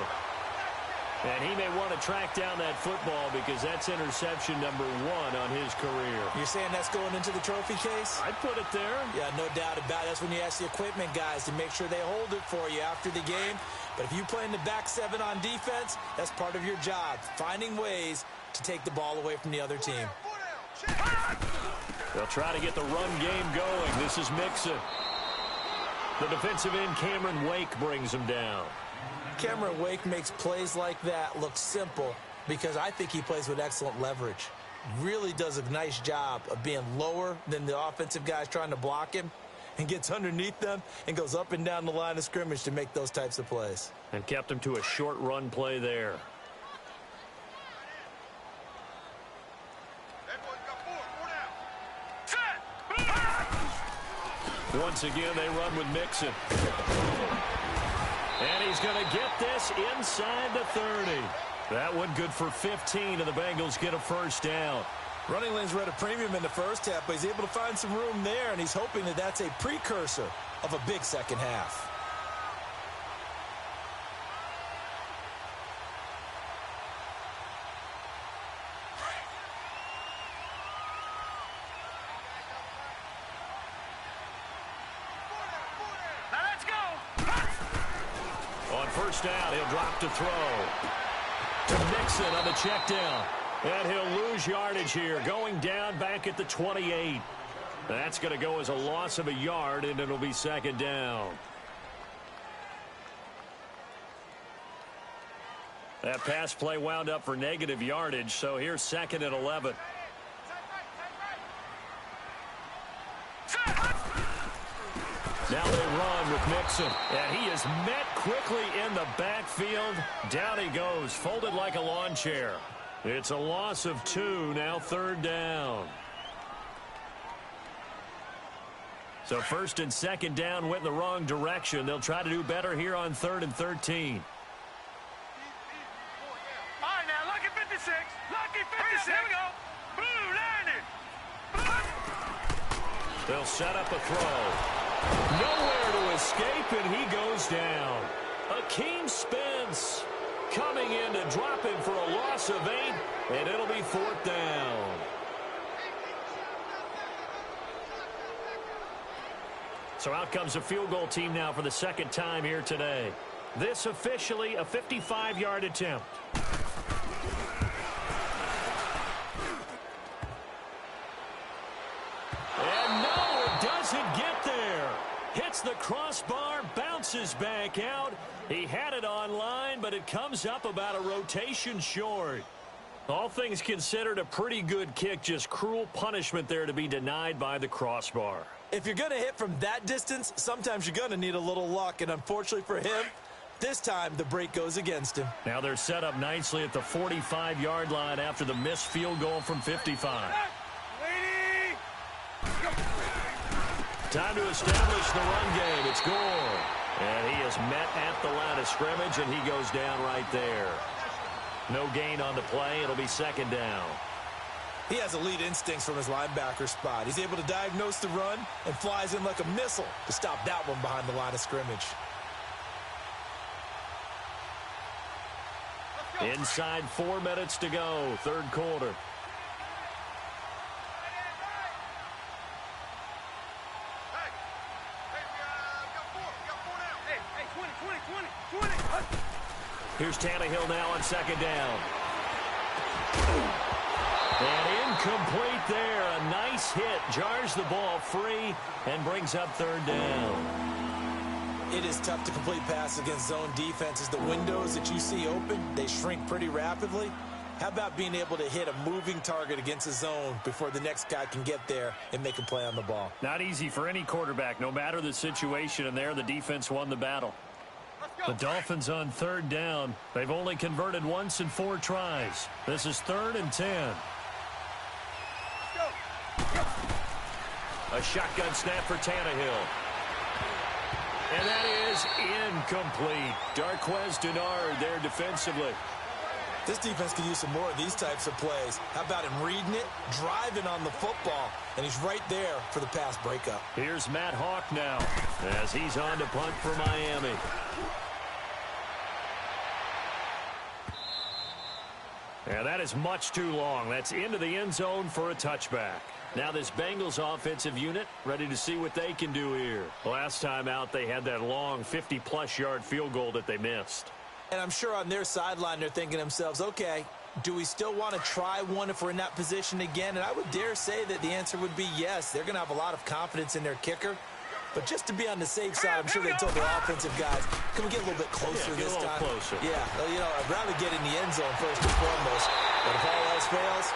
[SPEAKER 2] And he may want to track down that football because that's interception number 1 on his career.
[SPEAKER 1] You're saying that's going into the trophy case?
[SPEAKER 2] I'd put it there.
[SPEAKER 1] Yeah, no doubt about it. That's when you ask the equipment guys to make sure they hold it for you after the game. But if you play in the back 7 on defense, that's part of your job, finding ways to take the ball away from the other team.
[SPEAKER 2] They'll try to get the run game going. This is Mixon. The defensive end, Cameron Wake, brings him down.
[SPEAKER 1] Cameron Wake makes plays like that look simple because I think he plays with excellent leverage. Really does a nice job of being lower than the offensive guys trying to block him, and gets underneath them and goes up and down the line of scrimmage to make those types of plays.
[SPEAKER 2] And kept him to a short run play there. Once again, they run with Mixon. And he's going to get this inside the 30. That one good for 15, and the Bengals get a first down.
[SPEAKER 1] Running lanes were at a premium in the first half, but he's able to find some room there, and he's hoping that that's a precursor of a big second half.
[SPEAKER 2] First down, he'll drop to throw. To Mixon on the check down. And he'll lose yardage here, going down back at the 28. That's going to go as a loss of a yard, and it'll be second down. That pass play wound up for negative yardage, so here's 2nd and 11. Now they run with Mixon, and he is met quickly in the backfield. Down he goes, folded like a lawn chair. It's a loss of 2, now 3rd down. So 1st and 2nd down went in the wrong direction. They'll try to do better here on 3rd and 13.
[SPEAKER 3] All right, now, lucky 56. Lucky 56. Here we go. Boo, 90.
[SPEAKER 2] They'll set up a throw. Nowhere to escape, and he goes down. Akeem Spence coming in to drop him for a loss of 8, and it'll be 4th down. So out comes a field goal team now for the 2nd time here today. This officially a 55-yard attempt. And no, it doesn't get there. Hits the crossbar, bounces back out. He had it on line, but it comes up about a rotation short. All things considered, a pretty good kick, just cruel punishment there to be denied by the crossbar.
[SPEAKER 1] If you're going to hit from that distance, sometimes you're going to need a little luck, and unfortunately for him, This time, the break goes against him.
[SPEAKER 2] Now they're set up nicely at the 45-yard line after the missed field goal from 55. Time to establish the run game. It's Gore. And he is met at the line of scrimmage, and he goes down right there. No gain on the play. It'll be second down.
[SPEAKER 1] He has elite instincts from his linebacker spot. He's able to diagnose the run and flies in like a missile to stop that one behind the line of scrimmage.
[SPEAKER 2] Inside 4 minutes to go, third quarter. Here's Tannehill now on second down. And incomplete there. A nice hit. Jars the ball free and brings up third down.
[SPEAKER 1] It is tough to complete passes against zone defenses. The windows that you see open, they shrink pretty rapidly. How about being able to hit a moving target against a zone before the next guy can get there and make a play on the ball?
[SPEAKER 2] Not easy for any quarterback, no matter the situation, and there the defense won the battle. The Dolphins on third down. They've only converted once in 4 tries. This is 3rd and 10. A shotgun snap for Tannehill. And that is incomplete. Darquez Denard there defensively.
[SPEAKER 1] This defense could use some more of these types of plays. How about him reading it, driving on the football, and he's right there for the pass breakup.
[SPEAKER 2] Here's Matt Hawk now as he's on to punt for Miami. And that is much too long. That's into the end zone for a touchback. Now this Bengals offensive unit ready to see what they can do here. Last time out, they had that long 50-plus yard field goal that they missed.
[SPEAKER 1] And I'm sure on their sideline they're thinking to themselves, okay, do we still want to try one if we're in that position again? And I would dare say that the answer would be yes. They're going to have a lot of confidence in their kicker. But just to be on the safe side, I'm sure they told their offensive guys, can we get a little bit closer this time?
[SPEAKER 2] Closer.
[SPEAKER 1] Yeah, you know, I'd rather get in the end zone first and foremost. But if all else fails,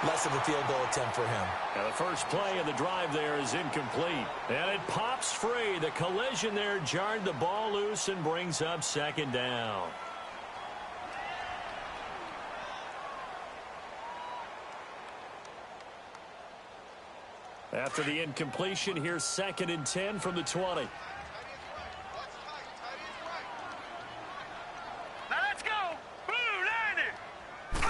[SPEAKER 1] less of a field goal attempt for him.
[SPEAKER 2] Now the first play of the drive there is incomplete. And it pops free. The collision there jarred the ball loose and brings up second down. After the incompletion, here's 2nd and 10 from the 20.
[SPEAKER 3] Now let's go. Boo, 90.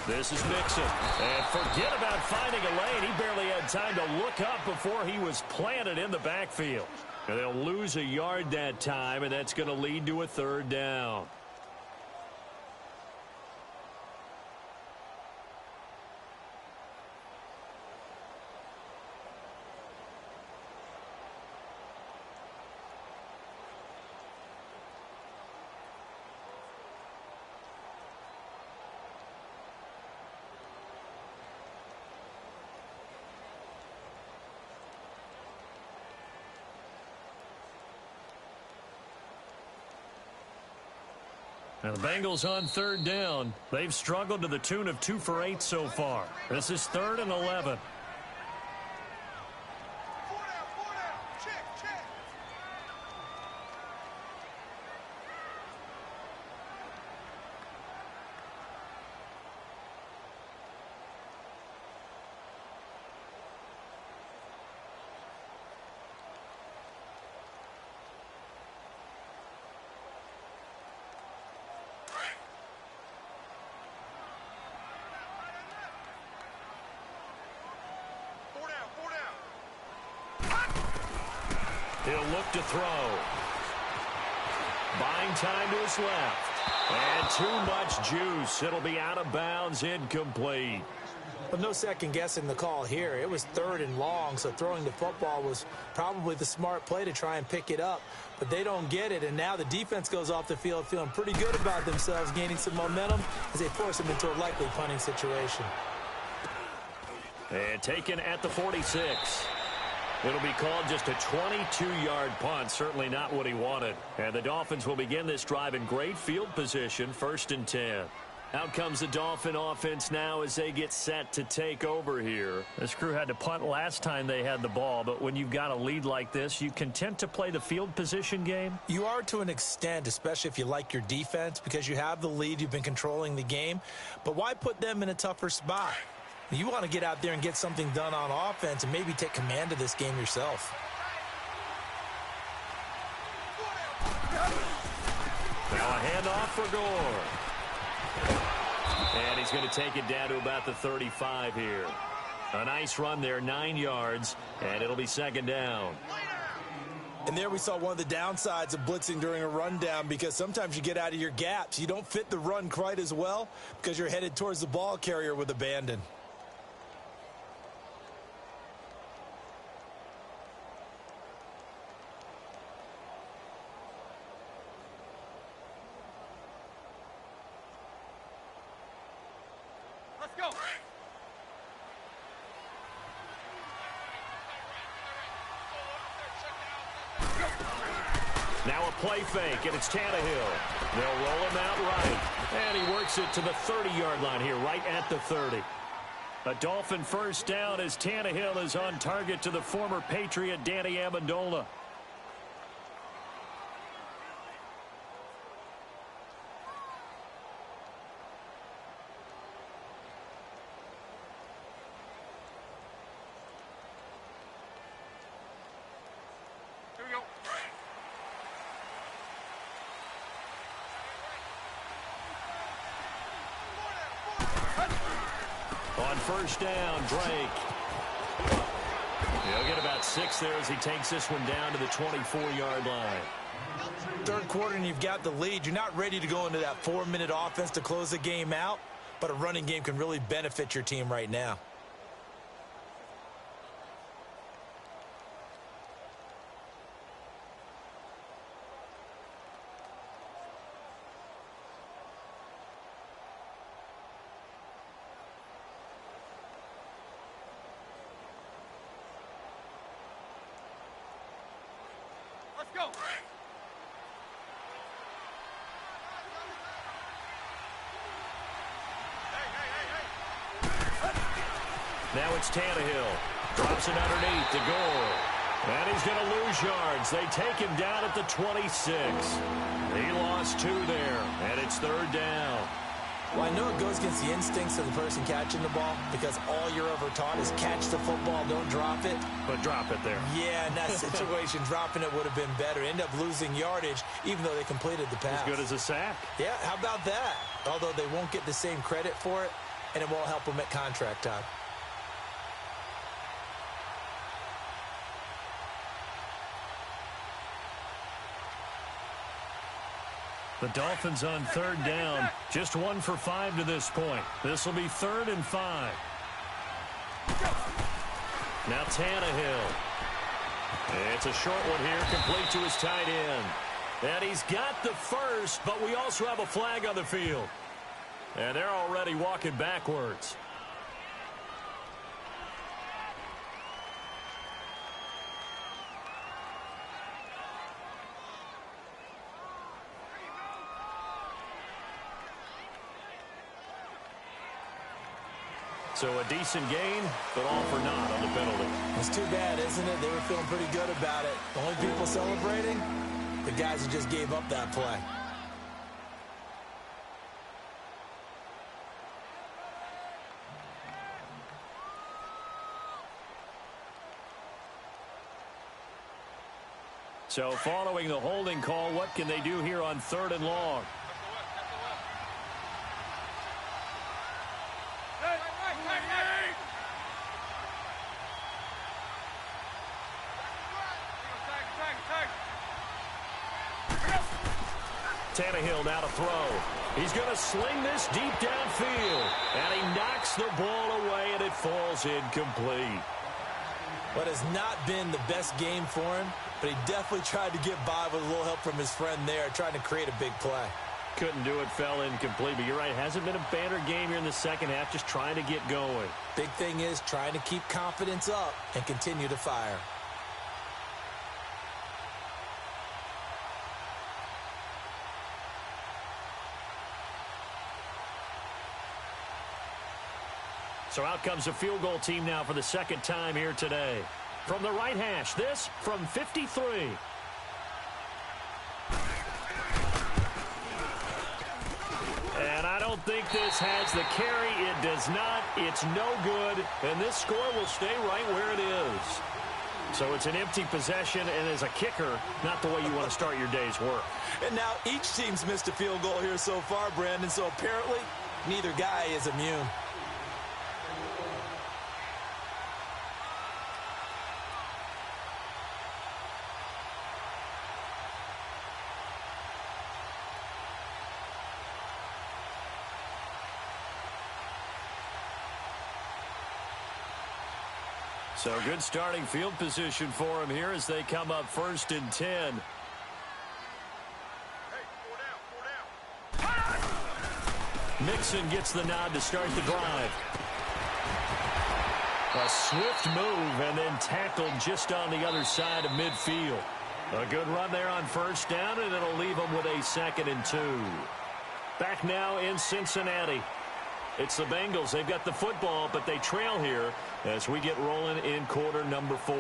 [SPEAKER 2] This is Mixon. And forget about finding a lane. He barely had time to look up before he was planted in the backfield. And they'll lose a yard that time, and that's going to lead to a third down. Now the Bengals on third down. They've struggled to the tune of 2 for 8 so far. This is 3rd and 11. He'll look to throw. Buying time to his left. And too much juice. It'll be out of bounds, incomplete.
[SPEAKER 1] Well, no second guessing the call here. It was 3rd and long, so throwing the football was probably the smart play to try and pick it up. But they don't get it, and now the defense goes off the field feeling pretty good about themselves, gaining some momentum as they force them into a likely punting situation.
[SPEAKER 2] And taken at the 46. It'll be called just a 22-yard punt. Certainly not what he wanted. And the Dolphins will begin this drive in great field position, 1st and 10. Out comes the Dolphin offense now as they get set to take over here.
[SPEAKER 4] This crew had to punt last time they had the ball, but when you've got a lead like this, you content to play the field position game?
[SPEAKER 1] You are to an extent, especially if you like your defense, because you have the lead, you've been controlling the game. But why put them in a tougher spot? You want to get out there and get something done on offense and maybe take command of this game yourself.
[SPEAKER 2] Now a handoff for Gore. And he's going to take it down to about the 35 here. A nice run there, 9 yards, and it'll be second down.
[SPEAKER 1] And there we saw one of the downsides of blitzing during a rundown, because sometimes you get out of your gaps. You don't fit the run quite as well because you're headed towards the ball carrier with abandon.
[SPEAKER 3] Let's go.
[SPEAKER 2] Now a play fake, and it's Tannehill. They'll roll him out right. And he works it to the 30-yard line here, right at the 30.
[SPEAKER 4] A Dolphin first down as Tannehill is on target to the former Patriot Danny Amendola.
[SPEAKER 3] Here we go.
[SPEAKER 2] On first down, Drake. He'll get about 6 there as he takes this one down to the 24-yard line.
[SPEAKER 1] Third quarter and you've got the lead. You're not ready to go into that 4-minute offense to close the game out, but a running game can really benefit your team right now.
[SPEAKER 3] Let's go.
[SPEAKER 2] Now it's Tannehill. Drops it underneath to Gore. And he's going to lose yards. They take him down at the 26. He lost 2 there, and it's third down.
[SPEAKER 1] Well, I know it goes against the instincts of the person catching the ball, because all you're ever taught is catch the football, don't drop it.
[SPEAKER 4] But drop it there.
[SPEAKER 1] Yeah, in that situation, dropping it would have been better. End up losing yardage, even though they completed the pass.
[SPEAKER 4] As good as a sack.
[SPEAKER 1] Yeah, how about that? Although they won't get the same credit for it, and it won't help them at contract time.
[SPEAKER 4] The Dolphins on third down. Just 1 for 5 to this point. This will be 3rd and 5.
[SPEAKER 2] Now Tannehill. It's a short one here, complete to his tight end. And he's got the first, but we also have a flag on the field. And they're already walking backwards. So a decent gain, but all for naught on the penalty.
[SPEAKER 1] It's too bad, isn't it? They were feeling pretty good about it. The only people celebrating, the guys who just gave up that play.
[SPEAKER 2] So following the holding call, what can they do here on 3rd and long? Tannehill now to throw. He's going to sling this deep downfield. And he knocks the ball away, and it falls incomplete.
[SPEAKER 1] What has not been the best game for him, but he definitely tried to get by with a little help from his friend there, trying to create a big play.
[SPEAKER 2] Couldn't do it, fell incomplete. But you're right, it hasn't been a banner game here in the second half, just trying to get going.
[SPEAKER 1] Big thing is trying to keep confidence up and continue to fire.
[SPEAKER 4] So out comes a field goal team now for the second time here today. From the right hash, this from 53. And I don't think this has the carry. It does not. It's no good. And this score will stay right where it is. So it's an empty possession, and as a kicker, not the way you want to start your day's work.
[SPEAKER 1] And now each team's missed a field goal here so far, Brandon, so apparently neither guy is immune.
[SPEAKER 4] So good starting field position for him here as they come up 1st and 10. Mixon gets the nod to start the drive. A swift move and then tackled just on the other side of midfield. A good run there on 1st down, and it'll leave them with a 2nd and 2. Back now in Cincinnati. It's the Bengals. They've got the football, but they trail here as we get rolling in quarter number 4.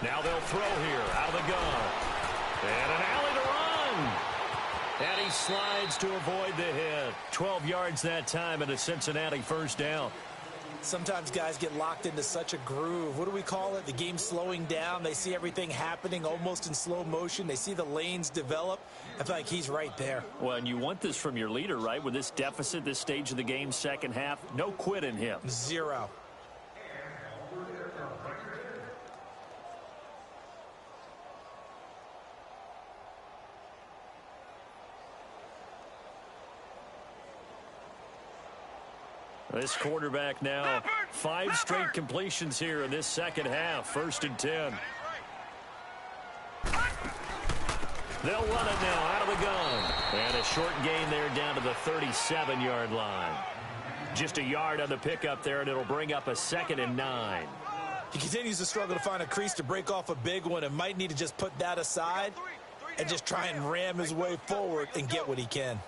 [SPEAKER 4] Now they'll throw here out of the gun. And an alley to run. And he slides to avoid the hit. 12 yards that time and a Cincinnati 1st down.
[SPEAKER 1] Sometimes guys get locked into such a groove. What do we call it? The game slowing down. They see everything happening almost in slow motion. They see the lanes develop. I feel like he's right there.
[SPEAKER 4] Well, and you want this from your leader, right? With this deficit, this stage of the game, second half, no quit in him.
[SPEAKER 1] 0.
[SPEAKER 4] This quarterback now, 5 straight completions here in this second half. 1st and 10. They'll run it now out of the gun. And a short gain there down to the 37-yard line. Just a yard on the pickup there, and it'll bring up a 2nd and 9.
[SPEAKER 1] He continues to struggle to find a crease to break off a big one and might need to just put that aside and just try and ram his way forward and get what he can.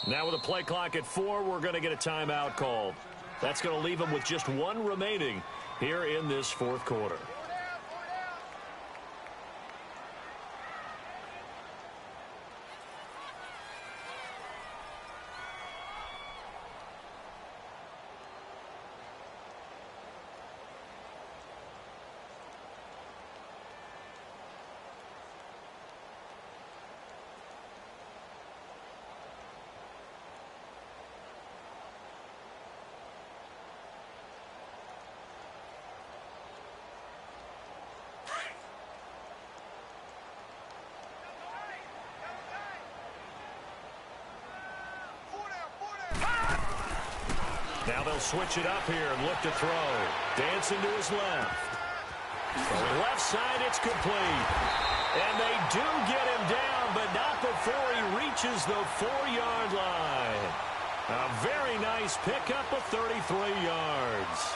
[SPEAKER 4] Now with a play clock at 4, we're going to get a timeout called. That's going to leave them with just 1 remaining here in this 4th quarter. Now they'll switch it up here and look to throw. Dancing to his left. From the left side, it's complete. And they do get him down, but not before he reaches the 4-yard line. A very nice pickup of 33 yards.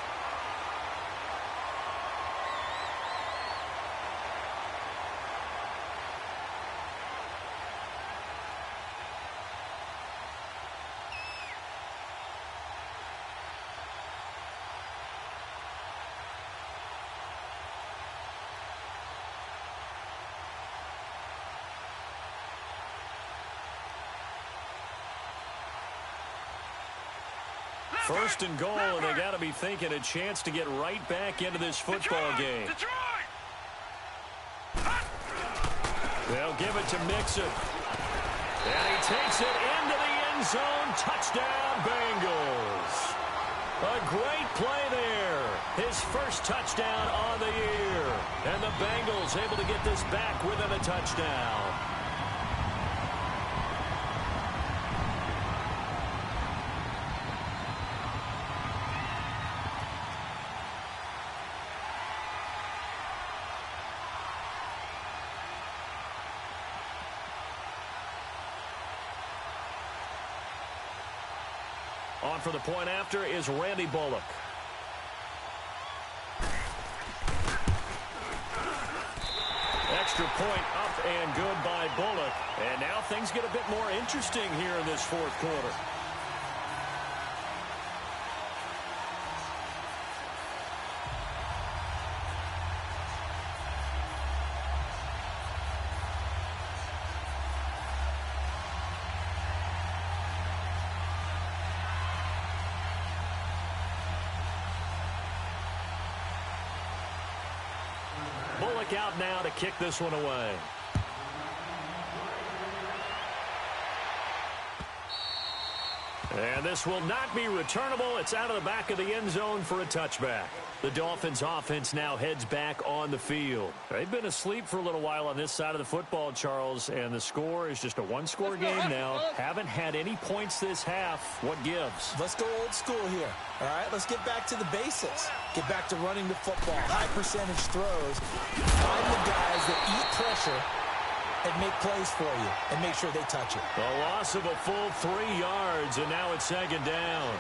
[SPEAKER 4] First and goal, and they got to be thinking a chance to get right back into this football game. They'll give it to Mixon. And he takes it into the end zone. Touchdown, Bengals.
[SPEAKER 2] A great play there. His first touchdown on the year. And the Bengals able to get this back within a touchdown. On for the point after is Randy Bullock. Extra point up and good by Bullock. And now things get a bit more interesting here in this fourth quarter. Bullock out now to kick this one away. And this will not be returnable. It's out of the back of the end zone for a touchback. The Dolphins offense now heads back on the field. They've been asleep for a little while on this side of the football, Charles, and the score is just a one-score game now. Haven't had any points this half. What gives?
[SPEAKER 1] Let's go old school here. All right, let's get back to the basics. Get back to running the football, high percentage throws. Find the guys that eat pressure and make plays for you and make sure they touch it.
[SPEAKER 2] A loss of a full 3 yards, and now it's second down.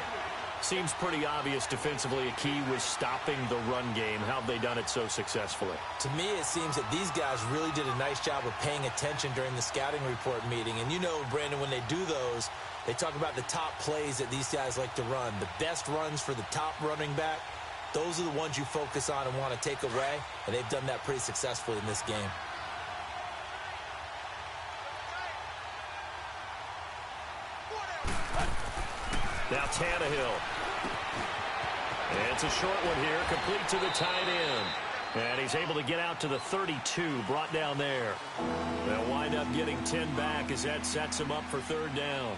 [SPEAKER 2] Seems pretty obvious defensively a key was stopping the run game. How have they done it so successfully?
[SPEAKER 1] To me, it seems that these guys really did a nice job of paying attention during the scouting report meeting. And you know, Brandon, when they do those, they talk about the top plays that these guys like to run. The best runs for the top running back, those are the ones you focus on and want to take away. And they've done that pretty successfully in this game.
[SPEAKER 2] Now Tannehill. And it's a short one here, complete to the tight end. And he's able to get out to the 32, brought down there. They'll wind up getting 10 back as that sets him up for third down.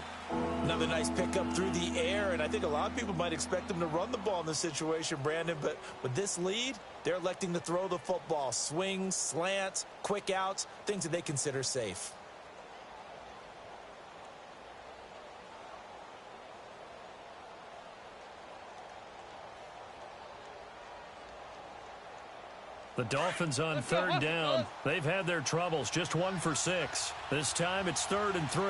[SPEAKER 1] Another nice pickup through the air, and I think a lot of people might expect them to run the ball in this situation, Brandon, but with this lead, they're electing to throw the football. Swings, slants, quick outs, things that they consider safe.
[SPEAKER 2] The Dolphins on third down. They've had their troubles, just 1 for 6. This time it's 3rd and 3.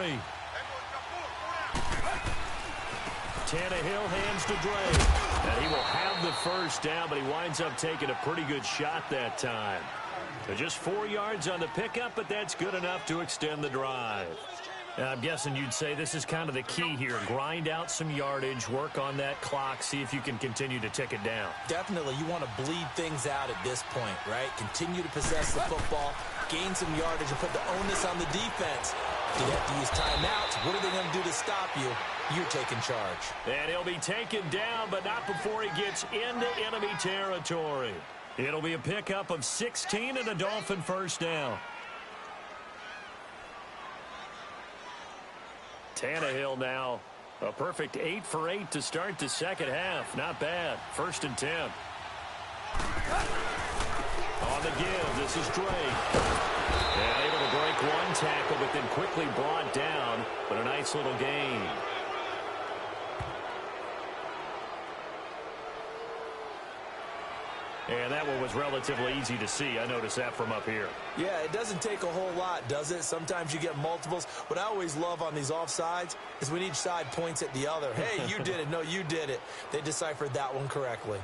[SPEAKER 2] Tannehill hands to Drake. And he will have the first down, but he winds up taking a pretty good shot that time. So just 4 yards on the pickup, but that's good enough to extend the drive. I'm guessing you'd say this is kind of the key here. Grind out some yardage, work on that clock, see if you can continue to tick it down.
[SPEAKER 1] Definitely. You want to bleed things out at this point, right? Continue to possess the football, gain some yardage, and put the onus on the defense. Do you have to use timeouts? What are they going to do to stop you? You're taking charge.
[SPEAKER 2] And he'll be taken down, but not before he gets into enemy territory. It'll be a pickup of 16 and a Dolphin first down. Tannehill now a perfect 8 for 8 to start the second half. Not bad. 1st and 10. On the give, this is Drake. And able to break one tackle, but then quickly brought down. But a nice little gain. And that one was relatively easy to see. I noticed that from up here.
[SPEAKER 1] Yeah, it doesn't take a whole lot, does it? Sometimes you get multiples. What I always love on these offsides is when each side points at the other. Hey, you did it. No, you did it. They deciphered that one correctly.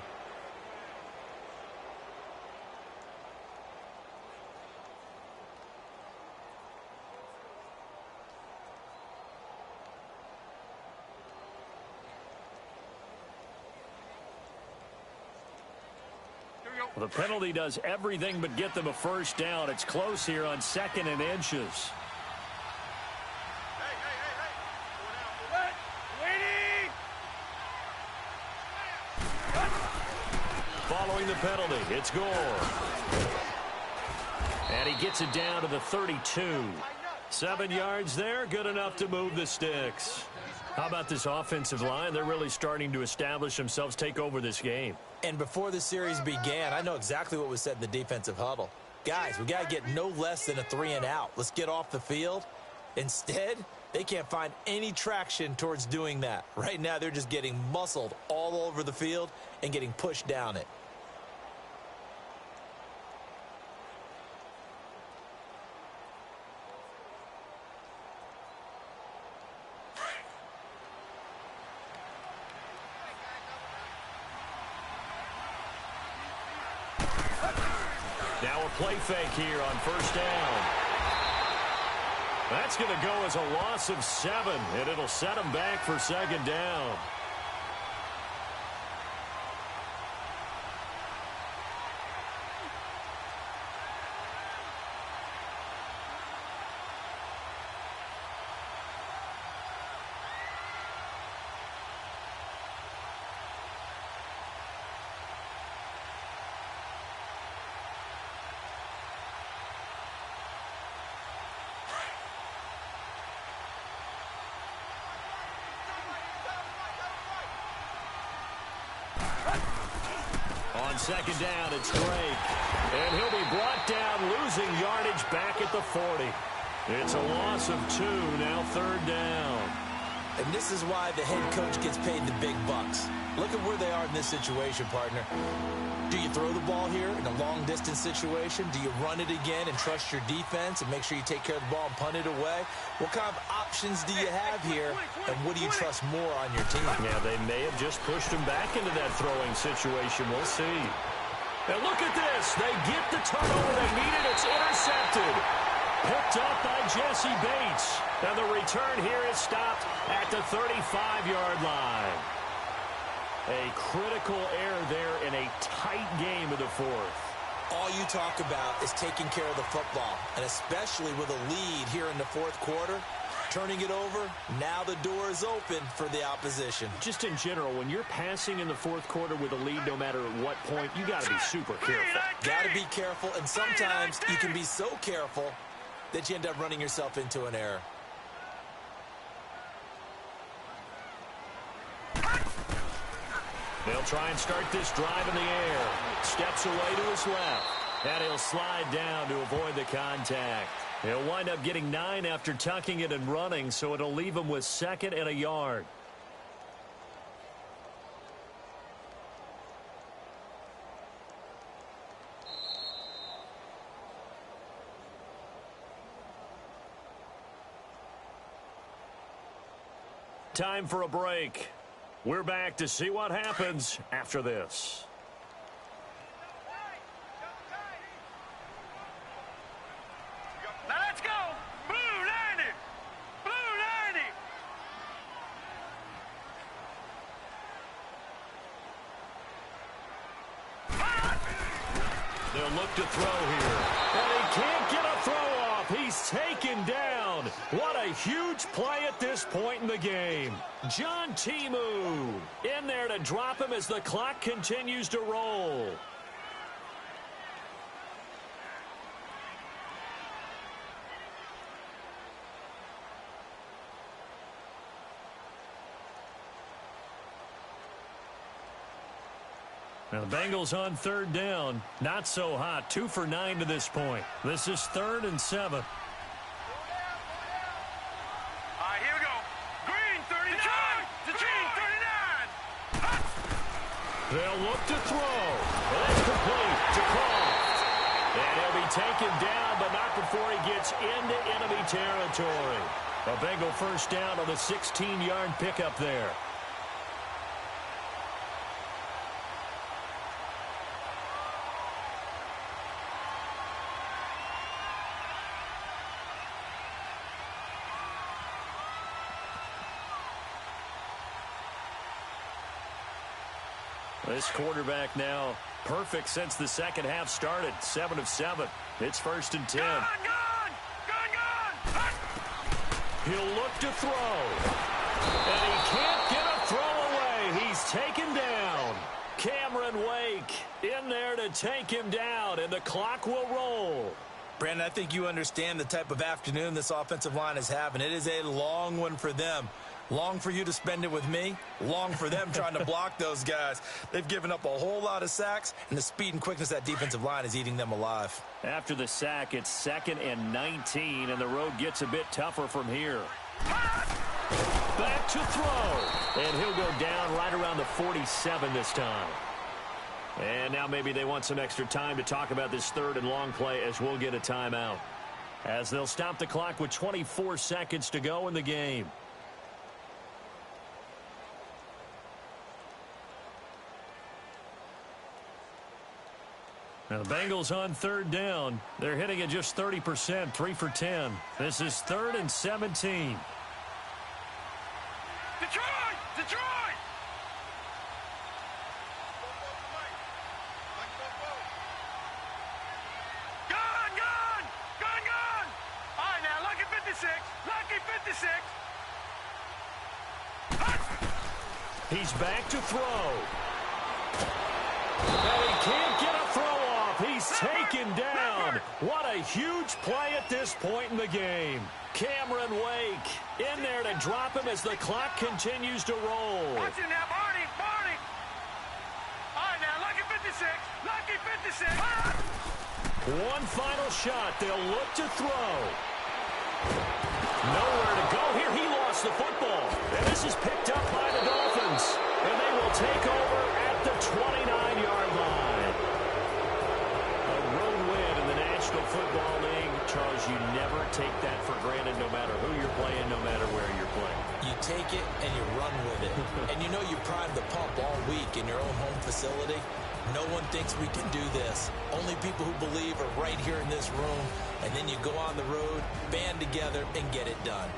[SPEAKER 2] The penalty does everything but get them a first down. It's close here on 2nd and inches. Following the penalty, it's Gore. And he gets it down to the 32. 7 yards there, good enough to move the sticks. How about this offensive line? They're really starting to establish themselves, take over this game.
[SPEAKER 1] And before the series began, I know exactly what was said in the defensive huddle. Guys, we got to get no less than a 3-and-out. Let's get off the field. Instead, they can't find any traction towards doing that. Right now, they're just getting muscled all over the field and getting pushed down it.
[SPEAKER 2] Now a play fake here on first down. That's going to go as a loss of 7, and it'll set them back for second down. On second down, it's Drake. And he'll be brought down, losing yardage back at the 40. It's a loss of 2, now third down.
[SPEAKER 1] And this is why the head coach gets paid the big bucks. Look at where they are in this situation, partner. Do you throw the ball here in a long-distance situation? Do you run it again and trust your defense and make sure you take care of the ball and punt it away? What kind of options do you have here, and what do you trust more on your team?
[SPEAKER 2] Yeah, they may have just pushed him back into that throwing situation. We'll see. And look at this. They get the turnover they needed. It's intercepted. Picked up by Jesse Bates. And the return here is stopped at the 35-yard line. A critical error there in a tight game of the fourth.
[SPEAKER 1] All you talk about is taking care of the football, and especially with a lead here in the fourth quarter, turning it over, now the door is open for the opposition.
[SPEAKER 2] Just in general, when you're passing in the fourth quarter with a lead, no matter at what point, you got to be super careful.
[SPEAKER 1] Got to be careful, and sometimes you can be so careful that you end up running yourself into an error.
[SPEAKER 2] They'll try and start this drive in the air. Steps away to his left. And he'll slide down to avoid the contact. He'll wind up getting 9 after tucking it and running, so it'll leave him with 2nd and a yard. Time for a break. We're back to see what happens after this.
[SPEAKER 3] Now let's go. Blue 90. Blue 90.
[SPEAKER 2] They'll look to throw here. And he can't get a throw off. He's taken down. What a huge play at this point in the game. John Timu in there to drop him as the clock continues to roll. Now the Bengals on third down. Not so hot. 2 for 9 to this point. This is 3rd and 7.
[SPEAKER 3] All right, here we go. Green 39. Green 39.
[SPEAKER 2] They'll look to throw. And that's complete to Croft. And he'll be taken down, but not before he gets into enemy territory. A Bengal first down on the 16-yard pickup there. This quarterback now perfect since the second half started. 7 of 7. It's 1st and 10.
[SPEAKER 3] Gun.
[SPEAKER 2] He'll look to throw. And he can't get a throw away. He's taken down. Cameron Wake in there to take him down, and the clock will roll.
[SPEAKER 1] Brandon, I think you understand the type of afternoon this offensive line is having. It is a long one for them. Long for you to spend it with me. Long for them trying to block those guys. They've given up a whole lot of sacks, and the speed and quickness of that defensive line is eating them alive.
[SPEAKER 2] After the sack, it's 2nd and 19, and the road gets a bit tougher from here. Back to throw, and he'll go down right around the 47 this time. And now maybe they want some extra time to talk about this 3rd and long play as we'll get a timeout. As they'll stop the clock with 24 seconds to go in the game. Now the Bengals on 3rd down. They're hitting at just 30%, 3 for 10. This is 3rd and 17.
[SPEAKER 3] Detroit! Detroit! Gone! Gone! Gone! Gone! All right, now, lucky 56. Lucky 56.
[SPEAKER 2] He's back to throw. And he can't get a throw off. He's taken down. What a huge play at this point in the game. Cameron Wake in there to drop him as the clock continues to roll.
[SPEAKER 3] Watch it now, Barney! Barney! All right, now, lucky 56. Lucky 56.
[SPEAKER 2] One final shot. They'll look to throw. Nowhere to go here. He lost the football. And this is picked up by the Dolphins. And they will take over at the 29-yard line. A road win in the National Football League. Charles, you never take that for granted no matter who you're playing, no matter where you're playing.
[SPEAKER 1] You take it and you run with it. And you know you primed the pump all week in your own home facility. No one thinks we can do this. Only people who believe are right here in this room. And then you go on the road, band together, and get it done.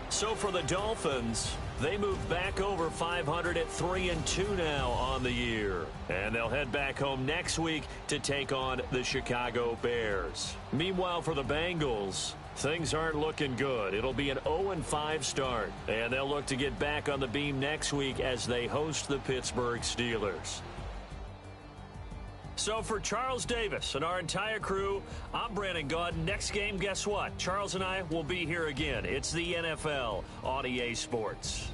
[SPEAKER 2] So for the Dolphins, they move back over 500 at 3-2 now on the year. And they'll head back home next week to take on the Chicago Bears. Meanwhile, for the Bengals, things aren't looking good. It'll be an 0-5 start. And they'll look to get back on the beam next week as they host the Pittsburgh Steelers. So for Charles Davis and our entire crew, I'm Brandon Gaud. Next game, guess what? Charles and I will be here again. It's the NFL on EA Sports.